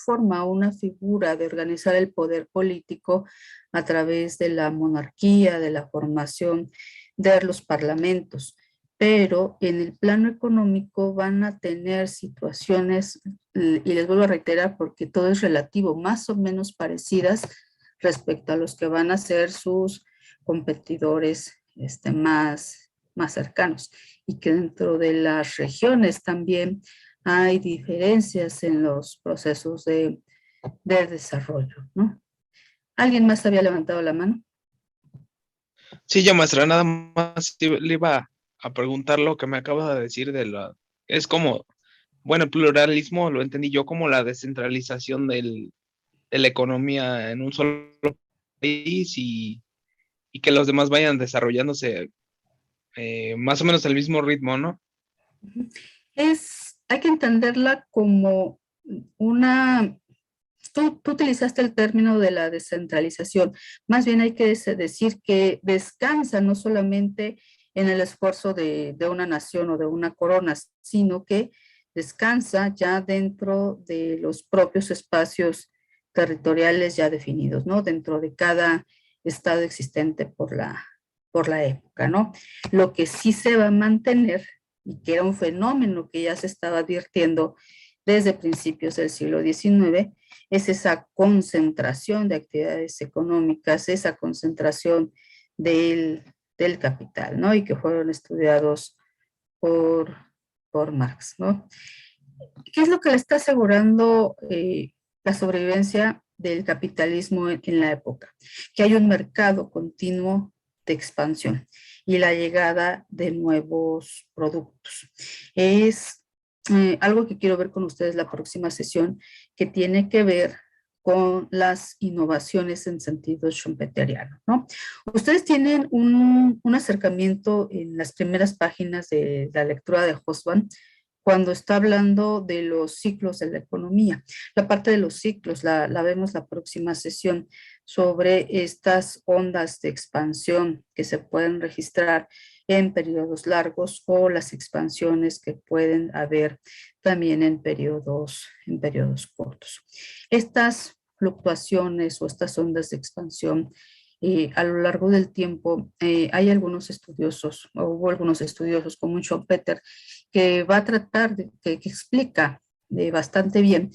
forma, una figura de organizar el poder político a través de la monarquía, de la formación de los parlamentos, pero en el plano económico van a tener situaciones, y les vuelvo a reiterar porque todo es relativo, más o menos parecidas respecto a los que van a ser sus competidores más cercanos, y que dentro de las regiones también hay diferencias en los procesos de desarrollo, ¿no? ¿Alguien más había levantado la mano? Sí, ya maestra, nada más le iba a preguntar lo que me acaba de decir es como, bueno, el pluralismo lo entendí yo como la descentralización de la economía en un solo país y que los demás vayan desarrollándose más o menos al mismo ritmo, ¿no? Hay que entenderla como una, tú utilizaste el término de la descentralización, más bien hay que decir que descansa no solamente en el esfuerzo de una nación o de una corona, sino que descansa ya dentro de los propios espacios territoriales ya definidos, ¿no? Dentro de cada estado existente por la época, ¿no? Lo que sí se va a mantener y que era un fenómeno que ya se estaba advirtiendo desde principios del siglo XIX, es esa concentración de actividades económicas, esa concentración del capital, ¿no? Y que fueron estudiados por, por Marx, ¿no? ¿Qué es lo que le está asegurando la sobrevivencia del capitalismo en la época? Que hay un mercado continuo de expansión y la llegada de nuevos productos. Es algo que quiero ver con ustedes la próxima sesión, que tiene que ver con las innovaciones en sentido schumpeteriano, ¿no? Ustedes tienen un acercamiento en las primeras páginas de la lectura de Hobsbawm cuando está hablando de los ciclos de la economía. La parte de los ciclos la vemos la próxima sesión sobre estas ondas de expansión que se pueden registrar en periodos largos o las expansiones que pueden haber también en periodos cortos. Estas fluctuaciones o estas ondas de expansión a lo largo del tiempo, hay algunos estudiosos, o hubo algunos estudiosos como Schumpeter, que va a tratar que explica bastante bien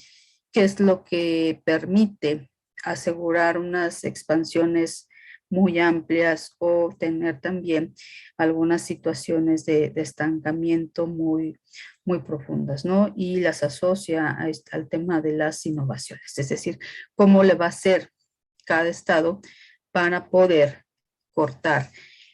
qué es lo que permite asegurar unas expansiones muy amplias o tener también algunas situaciones de estancamiento muy profundas, ¿no? Y las asocia al tema de las innovaciones, es decir, cómo le va a hacer cada estado para poder cortar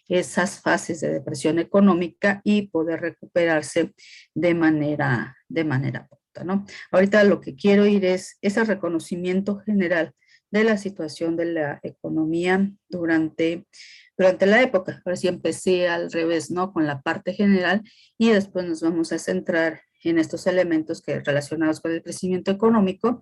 esas fases de depresión económica y poder recuperarse de manera pronta, ¿no? Ahorita lo que quiero ir es ese reconocimiento general de la situación de la economía durante la época. Ahora sí empecé al revés, ¿no? Con la parte general y después nos vamos a centrar en estos elementos que relacionados con el crecimiento económico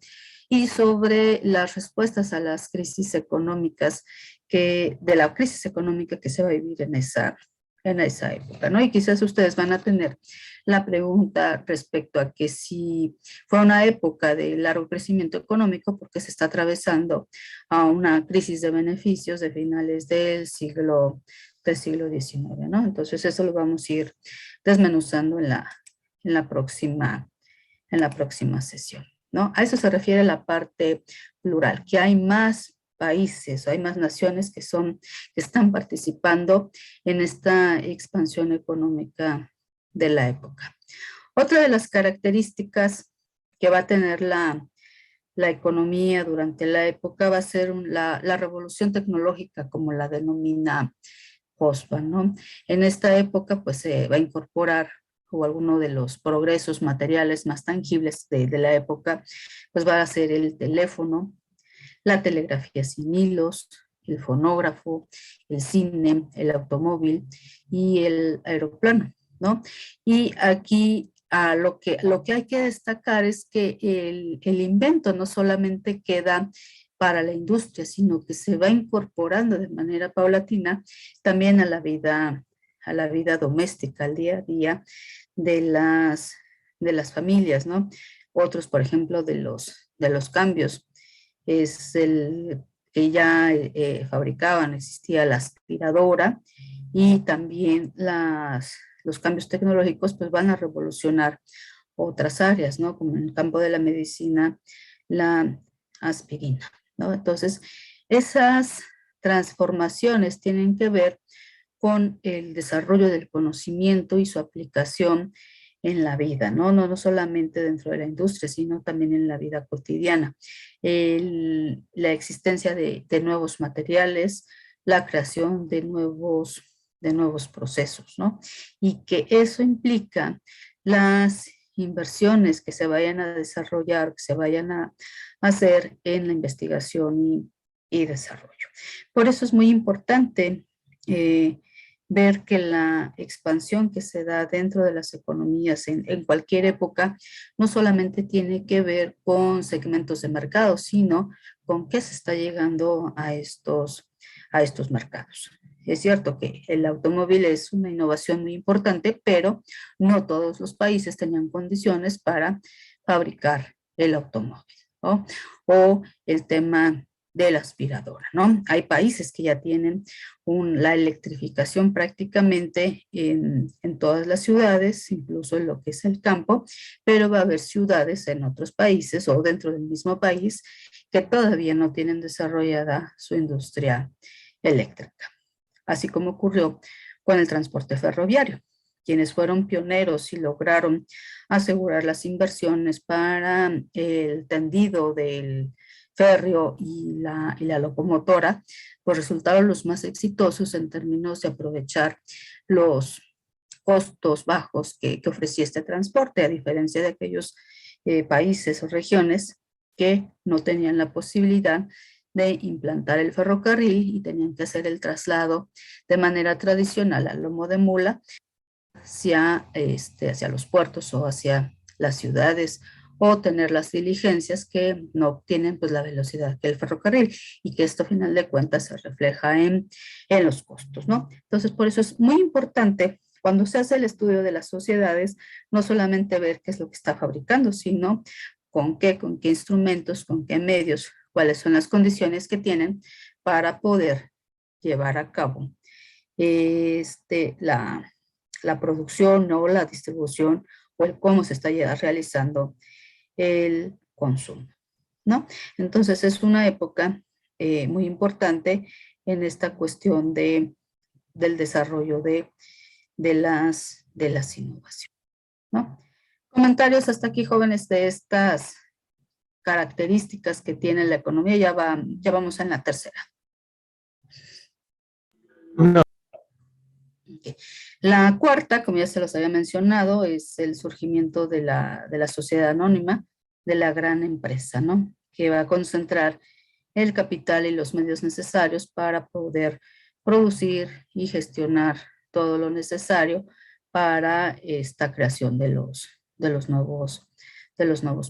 y sobre las respuestas a las crisis económicas de la crisis económica que se va a vivir en esa época, ¿no? Y quizás ustedes van a tener la pregunta respecto a que si fue una época de largo crecimiento económico porque se está atravesando a una crisis de beneficios de finales del siglo XIX, ¿no? Entonces eso lo vamos a ir desmenuzando en la próxima sesión, ¿no? A eso se refiere la parte plural, que hay más países o hay más naciones que están participando en esta expansión económica de la época. Otra de las características que va a tener la economía durante la época va a ser la revolución tecnológica, como la denomina Hobsbawm, ¿no? En esta época, pues se va a incorporar o alguno de los progresos materiales más tangibles de la época, pues va a ser el teléfono, la telegrafía sin hilos, el fonógrafo, el cine, el automóvil y el aeroplano, ¿no? Y aquí lo que hay que destacar es que el invento no solamente queda para la industria, sino que se va incorporando de manera paulatina también a la vida doméstica, al día a día de las familias, ¿no? Otros, por ejemplo, de los cambios, es el que ya fabricaban, existía la aspiradora y también los cambios tecnológicos pues van a revolucionar otras áreas, ¿no? Como en el campo de la medicina, la aspirina, ¿no? Entonces, esas transformaciones tienen que ver con el desarrollo del conocimiento y su aplicación en la vida, ¿no? No solamente dentro de la industria, sino también en la vida cotidiana. La existencia de nuevos materiales, la creación de nuevos procesos, ¿no? Y que eso implica las inversiones que se vayan a desarrollar, que se vayan a hacer en la investigación y desarrollo. Por eso es muy importante ver que la expansión que se da dentro de las economías en cualquier época no solamente tiene que ver con segmentos de mercado, sino con qué se está llegando a estos mercados. Es cierto que el automóvil es una innovación muy importante, pero no todos los países tenían condiciones para fabricar el automóvil, ¿no? O el tema de la aspiradora, ¿no? Hay países que ya tienen la electrificación prácticamente en todas las ciudades, incluso en lo que es el campo, pero va a haber ciudades en otros países o dentro del mismo país que todavía no tienen desarrollada su industria eléctrica, así como ocurrió con el transporte ferroviario. Quienes fueron pioneros y lograron asegurar las inversiones para el tendido del férreo y la locomotora, pues resultaron los más exitosos en términos de aprovechar los costos bajos que ofrecía este transporte, a diferencia de aquellos países o regiones que no tenían la posibilidad de implantar el ferrocarril y tenían que hacer el traslado de manera tradicional al lomo de mula hacia los puertos o hacia las ciudades, o tener las diligencias que no obtienen pues la velocidad que el ferrocarril, y que esto a final de cuentas se refleja en los costos, ¿no? Entonces, por eso es muy importante cuando se hace el estudio de las sociedades, no solamente ver qué es lo que está fabricando, sino con qué instrumentos, con qué medios, cuáles son las condiciones que tienen para poder llevar a cabo la producción o la distribución o el cómo se está realizando el consumo, ¿no? Entonces es una época muy importante en esta cuestión del desarrollo de las innovaciones, ¿no? Comentarios hasta aquí, jóvenes, de estas características que tiene la economía. Ya vamos en la tercera. No. Okay. La cuarta, como ya se los había mencionado, es el surgimiento de la sociedad anónima, de la gran empresa, ¿no? Que va a concentrar el capital y los medios necesarios para poder producir y gestionar todo lo necesario para esta creación de los nuevos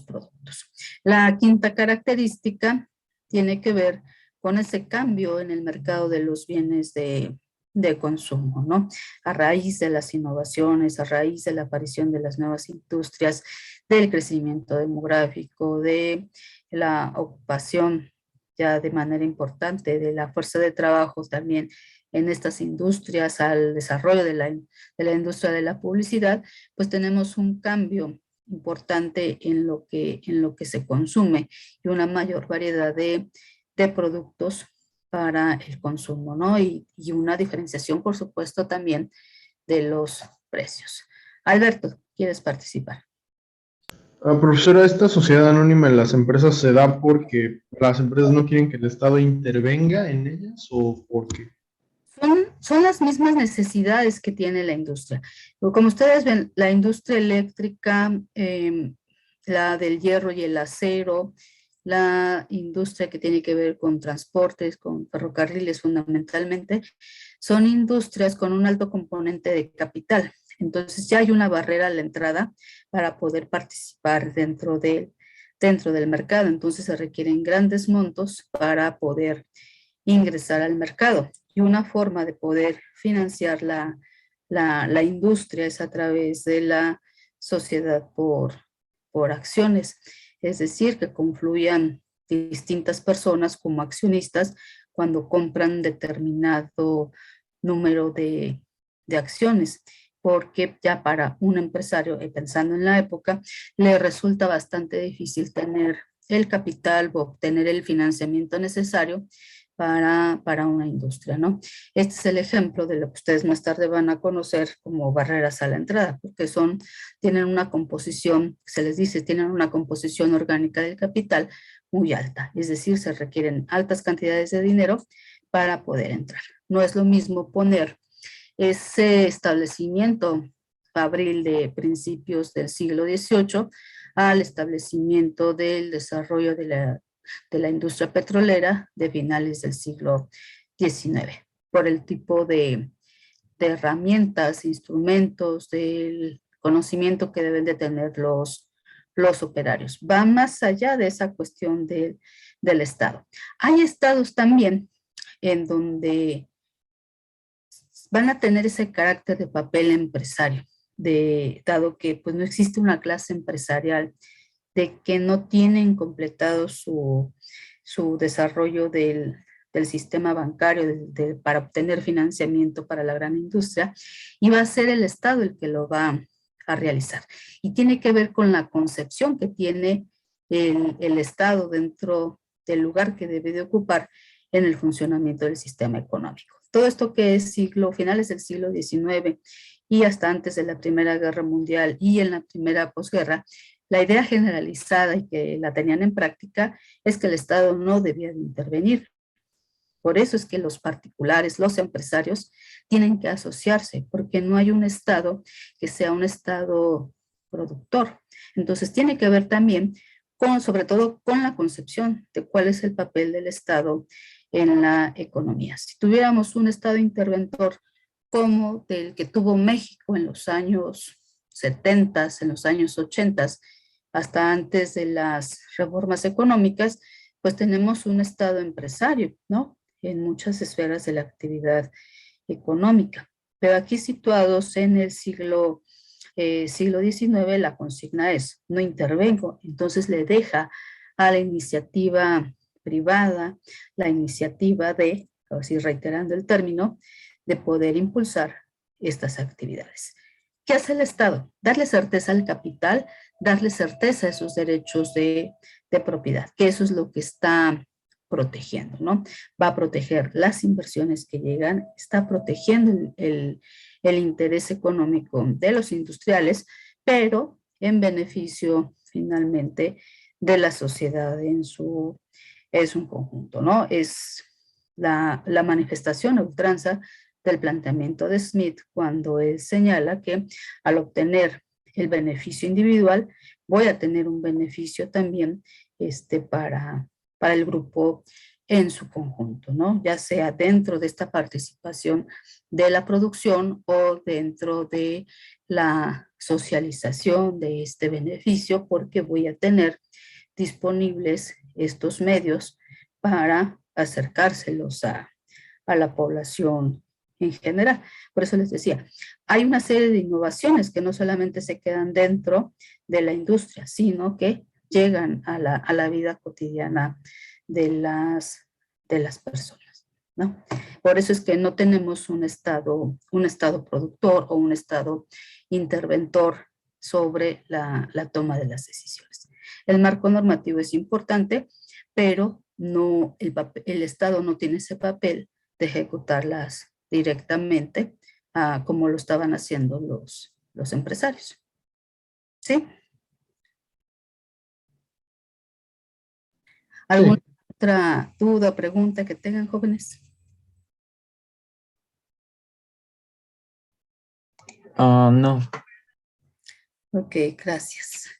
productos. La quinta característica tiene que ver con ese cambio en el mercado de los bienes de consumo, ¿no? A raíz de las innovaciones, a raíz de la aparición de las nuevas industrias, del crecimiento demográfico, de la ocupación ya de manera importante de la fuerza de trabajo también en estas industrias al desarrollo de la industria de la publicidad, pues tenemos un cambio importante en lo que se consume y una mayor variedad de productos para el consumo, ¿no? Y una diferenciación, por supuesto, también de los precios. Alberto, ¿quieres participar? Profesora, esta sociedad anónima en las empresas se da porque las empresas no quieren que el Estado intervenga en ellas o porque... Son las mismas necesidades que tiene la industria. Como ustedes ven, la industria eléctrica, la del hierro y el acero, la industria que tiene que ver con transportes, con ferrocarriles fundamentalmente, son industrias con un alto componente de capital. Entonces ya hay una barrera a la entrada para poder participar dentro del mercado. Entonces se requieren grandes montos para poder ingresar al mercado. Y una forma de poder financiar la industria es a través de la sociedad por acciones, es decir, que confluyan distintas personas como accionistas cuando compran determinado número de acciones, porque ya para un empresario, pensando en la época, le resulta bastante difícil tener el capital o obtener el financiamiento necesario para una industria, ¿no? Este es el ejemplo de lo que ustedes más tarde van a conocer como barreras a la entrada, porque tienen una composición, se les dice, tienen una composición orgánica del capital muy alta, es decir, se requieren altas cantidades de dinero para poder entrar. No es lo mismo poner ese establecimiento fabril de principios del siglo XVIII al establecimiento del desarrollo de la industria petrolera de finales del siglo XIX, por el tipo de herramientas, instrumentos, del conocimiento que deben de tener los operarios. Va más allá de esa cuestión del Estado. Hay estados también en donde van a tener ese carácter de papel empresario, dado que pues, no existe una clase empresarial, de que no tienen completado su desarrollo del sistema bancario para obtener financiamiento para la gran industria, y va a ser el Estado el que lo va a realizar. Y tiene que ver con la concepción que tiene el Estado dentro del lugar que debe de ocupar en el funcionamiento del sistema económico. Todo esto que es finales del siglo XIX y hasta antes de la Primera Guerra Mundial y en la primera posguerra, la idea generalizada y que la tenían en práctica es que el Estado no debía de intervenir. Por eso es que los particulares, los empresarios, tienen que asociarse, porque no hay un Estado que sea un Estado productor. Entonces tiene que ver también sobre todo con la concepción de cuál es el papel del Estado en la economía. Si tuviéramos un Estado interventor como del que tuvo México en los años 70, en los años 80, hasta antes de las reformas económicas, pues tenemos un Estado empresario, ¿no? En muchas esferas de la actividad económica. Pero aquí situados en el siglo XIX, la consigna es, no intervengo, entonces le deja a la iniciativa privada, la iniciativa de, así reiterando el término, de poder impulsar estas actividades. ¿Qué hace el Estado? Darle certeza al capital, darle certeza a esos derechos de propiedad, que eso es lo que está protegiendo, ¿no? Va a proteger las inversiones que llegan, está protegiendo el interés económico de los industriales, pero en beneficio finalmente de la sociedad es un conjunto, ¿no? Es la manifestación a ultranza del planteamiento de Smith cuando él señala que al obtener el beneficio individual voy a tener un beneficio también para el grupo en su conjunto, ¿no? Ya sea dentro de esta participación de la producción o dentro de la socialización de este beneficio, porque voy a tener disponibles estos medios para acercárselos a la población en general. Por eso les decía, hay una serie de innovaciones que no solamente se quedan dentro de la industria, sino que llegan a la vida cotidiana de las personas. ¿no? Por eso es que no tenemos un estado productor o un estado interventor sobre la toma de las decisiones. El marco normativo es importante, pero no, el Estado no tiene ese papel de ejecutarlas directamente como lo estaban haciendo los empresarios. ¿Sí? ¿Alguna otra duda o pregunta que tengan, jóvenes? No. Ok, gracias.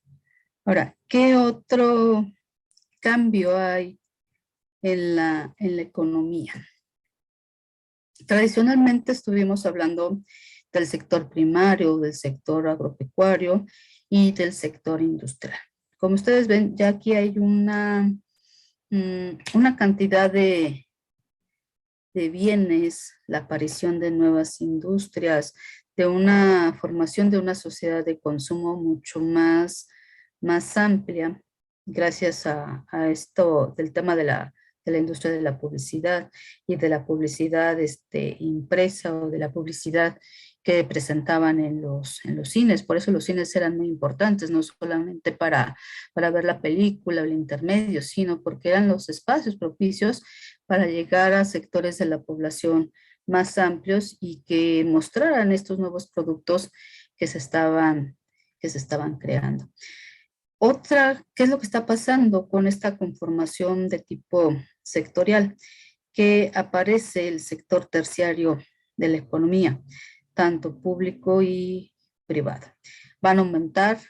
Ahora, ¿qué otro cambio hay en la economía? Tradicionalmente estuvimos hablando del sector primario, del sector agropecuario y del sector industrial. Como ustedes ven, ya aquí hay una cantidad de bienes, la aparición de nuevas industrias, de una formación de una sociedad de consumo mucho más amplia, gracias a esto del tema de la industria de la publicidad y de la publicidad impresa o de la publicidad que presentaban en los cines. Por eso los cines eran muy importantes, no solamente para ver la película o el intermedio, sino porque eran los espacios propicios para llegar a sectores de la población más amplios y que mostraran estos nuevos productos que se estaban creando. Otra, ¿qué es lo que está pasando con esta conformación de tipo sectorial? Que aparece el sector terciario de la economía, tanto público y privado. Van a aumentar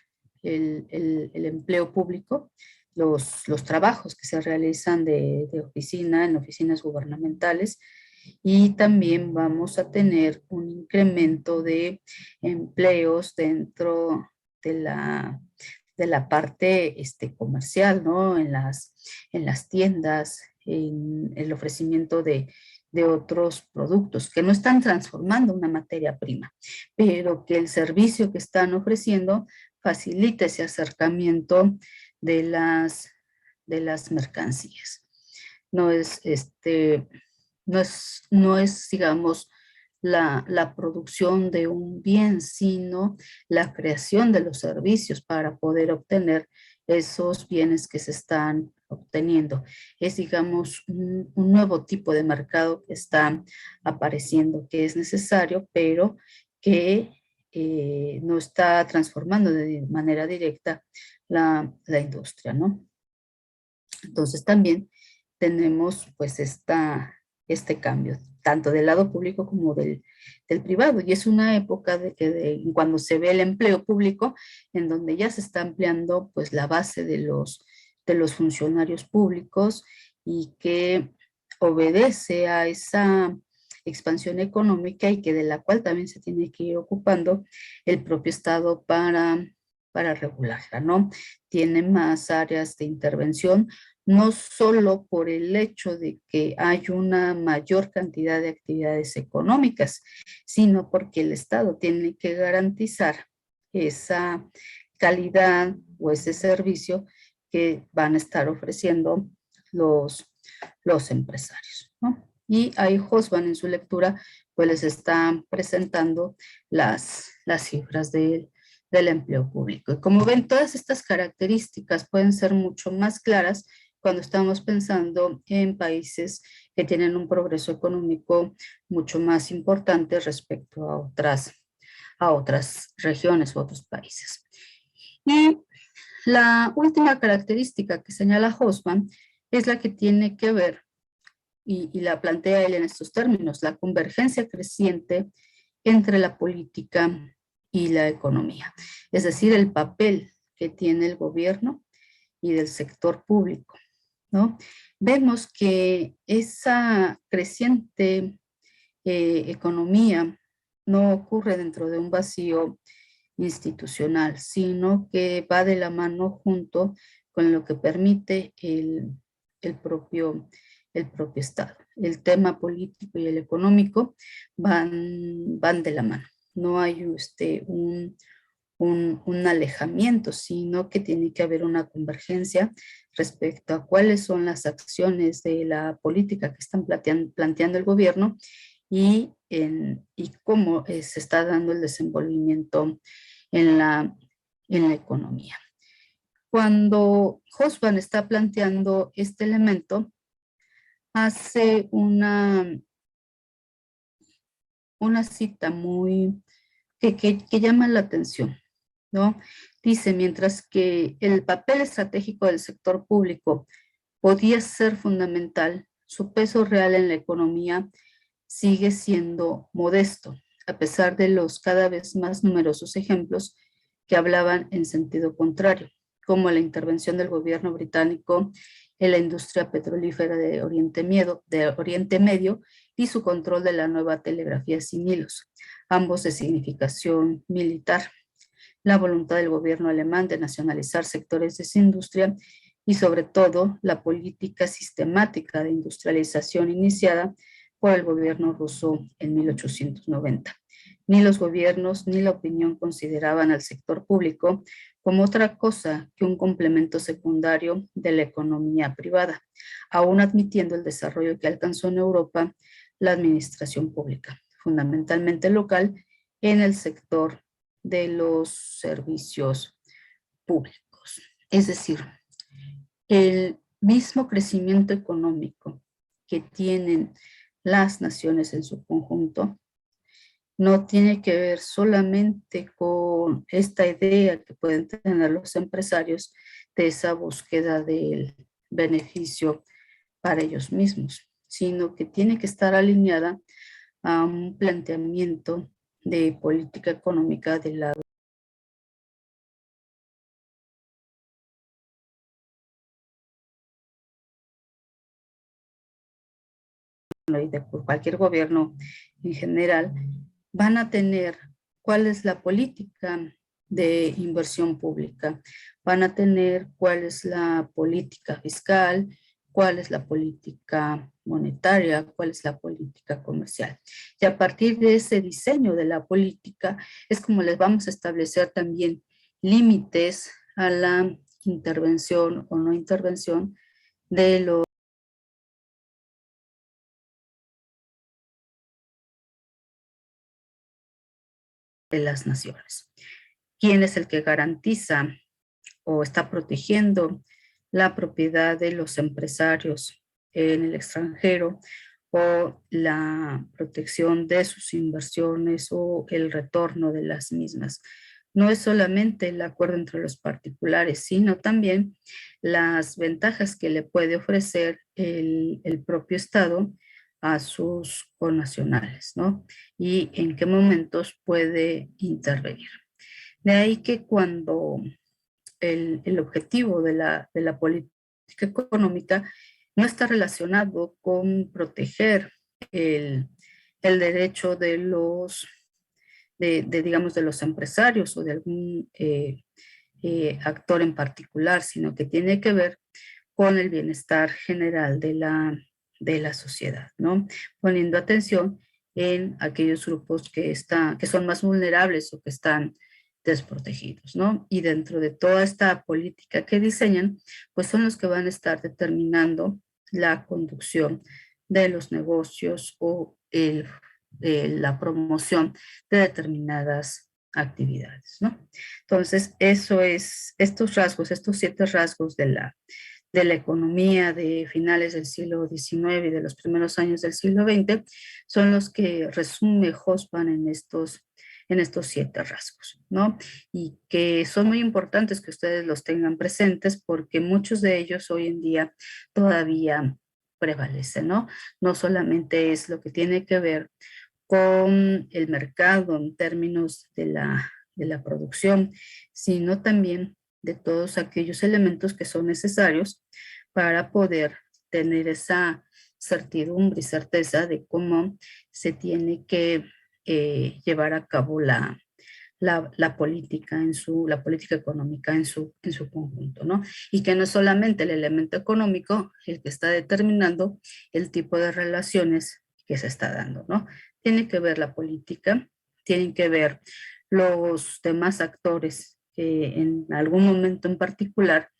el empleo público, los trabajos que se realizan de oficina en oficinas gubernamentales, y también vamos a tener un incremento de empleos dentro de la parte comercial, ¿no? En las tiendas, en el ofrecimiento de otros productos que no están transformando una materia prima, pero que el servicio que están ofreciendo facilita ese acercamiento de las mercancías. No es, digamos, la producción de un bien, sino la creación de los servicios para poder obtener esos bienes que se están obteniendo. Es, digamos, un nuevo tipo de mercado que está apareciendo, que es necesario, pero que no está transformando de manera directa la industria, ¿no? Entonces también tenemos pues este cambio, tanto del lado público como del privado. Y es una época cuando se ve el empleo público, en donde ya se está ampliando pues la base de los funcionarios públicos y que obedece a esa expansión económica y que de la cual también se tiene que ir ocupando el propio Estado para regularla, ¿no? Tiene más áreas de intervención, no solo por el hecho de que hay una mayor cantidad de actividades económicas, sino porque el Estado tiene que garantizar esa calidad o ese servicio que van a estar ofreciendo los empresarios, ¿no? Y ahí Hosban en su lectura pues les está presentando las cifras del empleo público. Y como ven, todas estas características pueden ser mucho más claras cuando estamos pensando en países que tienen un progreso económico mucho más importante respecto a otras regiones u otros países. Y la última característica que señala Hosban es la que tiene que ver, y la plantea él en estos términos, la convergencia creciente entre la política y la economía. Es decir, el papel que tiene el gobierno y del sector público, ¿no? Vemos que esa creciente economía no ocurre dentro de un vacío institucional, sino que va de la mano junto con lo que permite el propio Estado. El tema político y el económico van de la mano. No hay un un alejamiento, sino que tiene que haber una convergencia respecto a cuáles son las acciones de la política que están planteando el gobierno y cómo se está dando el desenvolvimiento en la economía. Cuando Hobsbawm está planteando este elemento, hace una cita muy que llama la atención, ¿no? Dice, mientras que el papel estratégico del sector público podía ser fundamental, su peso real en la economía sigue siendo modesto, a pesar de los cada vez más numerosos ejemplos que hablaban en sentido contrario, como la intervención del gobierno británico en la industria petrolífera de Oriente Medio y su control de la nueva telegrafía sin hilos, ambos de significación militar. La voluntad del gobierno alemán de nacionalizar sectores de esa industria y sobre todo la política sistemática de industrialización iniciada por el gobierno ruso en 1890. Ni los gobiernos ni la opinión consideraban al sector público como otra cosa que un complemento secundario de la economía privada, aún admitiendo el desarrollo que alcanzó en Europa la administración pública, fundamentalmente local, en el sector de los servicios públicos. Es decir, el mismo crecimiento económico que tienen las naciones en su conjunto no tiene que ver solamente con esta idea que pueden tener los empresarios de esa búsqueda del beneficio para ellos mismos, sino que tiene que estar alineada a un planteamiento de política económica de la y de cualquier gobierno en general, van a tener cuál es la política de inversión pública, van a tener cuál es la política fiscal, cuál es la política monetaria, cuál es la política comercial. Y a partir de ese diseño de la política es como les vamos a establecer también límites a la intervención o no intervención de los de las naciones. ¿Quién es el que garantiza o está protegiendo la propiedad de los empresarios en el extranjero o la protección de sus inversiones o el retorno de las mismas? No es solamente el acuerdo entre los particulares, sino también las ventajas que le puede ofrecer el propio Estado a sus connacionales, ¿no? Y en qué momentos puede intervenir. De ahí que cuando el objetivo de la política económica no está relacionado con proteger el derecho de los, digamos, de los empresarios o de algún actor en particular, sino que tiene que ver con el bienestar general de la sociedad, ¿no? Poniendo atención en aquellos grupos que son más vulnerables o que están desprotegidos, ¿no? Y dentro de toda esta política que diseñan, pues son los que van a estar determinando la conducción de los negocios o la promoción de determinadas actividades, ¿no? Entonces, eso es, estos rasgos, estos 7 rasgos de la economía de finales del siglo XIX y de los primeros años del siglo XX son los que resume Hobsbawm en estos 7 rasgos, ¿no? Y que son muy importantes que ustedes los tengan presentes porque muchos de ellos hoy en día todavía prevalecen, ¿no? No solamente es lo que tiene que ver con el mercado en términos de la producción, sino también de todos aquellos elementos que son necesarios para poder tener esa certidumbre y certeza de cómo se tiene que llevar a cabo la política la política económica en su conjunto, ¿no? Y que no es solamente el elemento económico el que está determinando el tipo de relaciones que se está dando, ¿no? Tiene que ver la política, tienen que ver los demás actores que en algún momento en particular,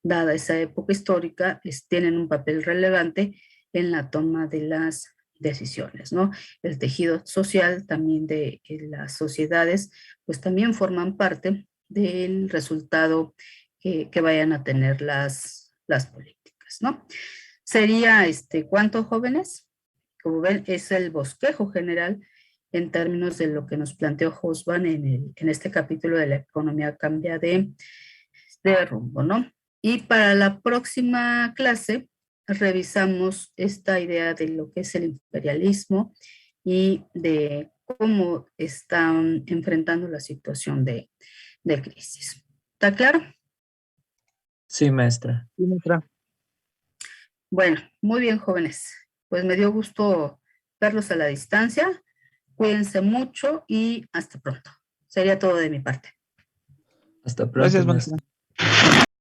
dada esa época histórica, tienen un papel relevante en la toma de las decisiones, ¿no? El tejido social también de las sociedades, pues también forman parte del resultado que vayan a tener las políticas, ¿no? Sería, ¿cuántos jóvenes? Como ven, es el bosquejo general en términos de lo que nos planteó Hobsbawm en este capítulo de la economía cambia de rumbo, ¿no? Y para la próxima clase revisamos esta idea de lo que es el imperialismo y de cómo están enfrentando la situación de crisis. ¿Está claro? Sí, maestra. Sí, maestra. Bueno, muy bien, jóvenes. Pues me dio gusto verlos a la distancia. Cuídense mucho y hasta pronto. Sería todo de mi parte. Hasta pronto, Gracias, maestra. maestra.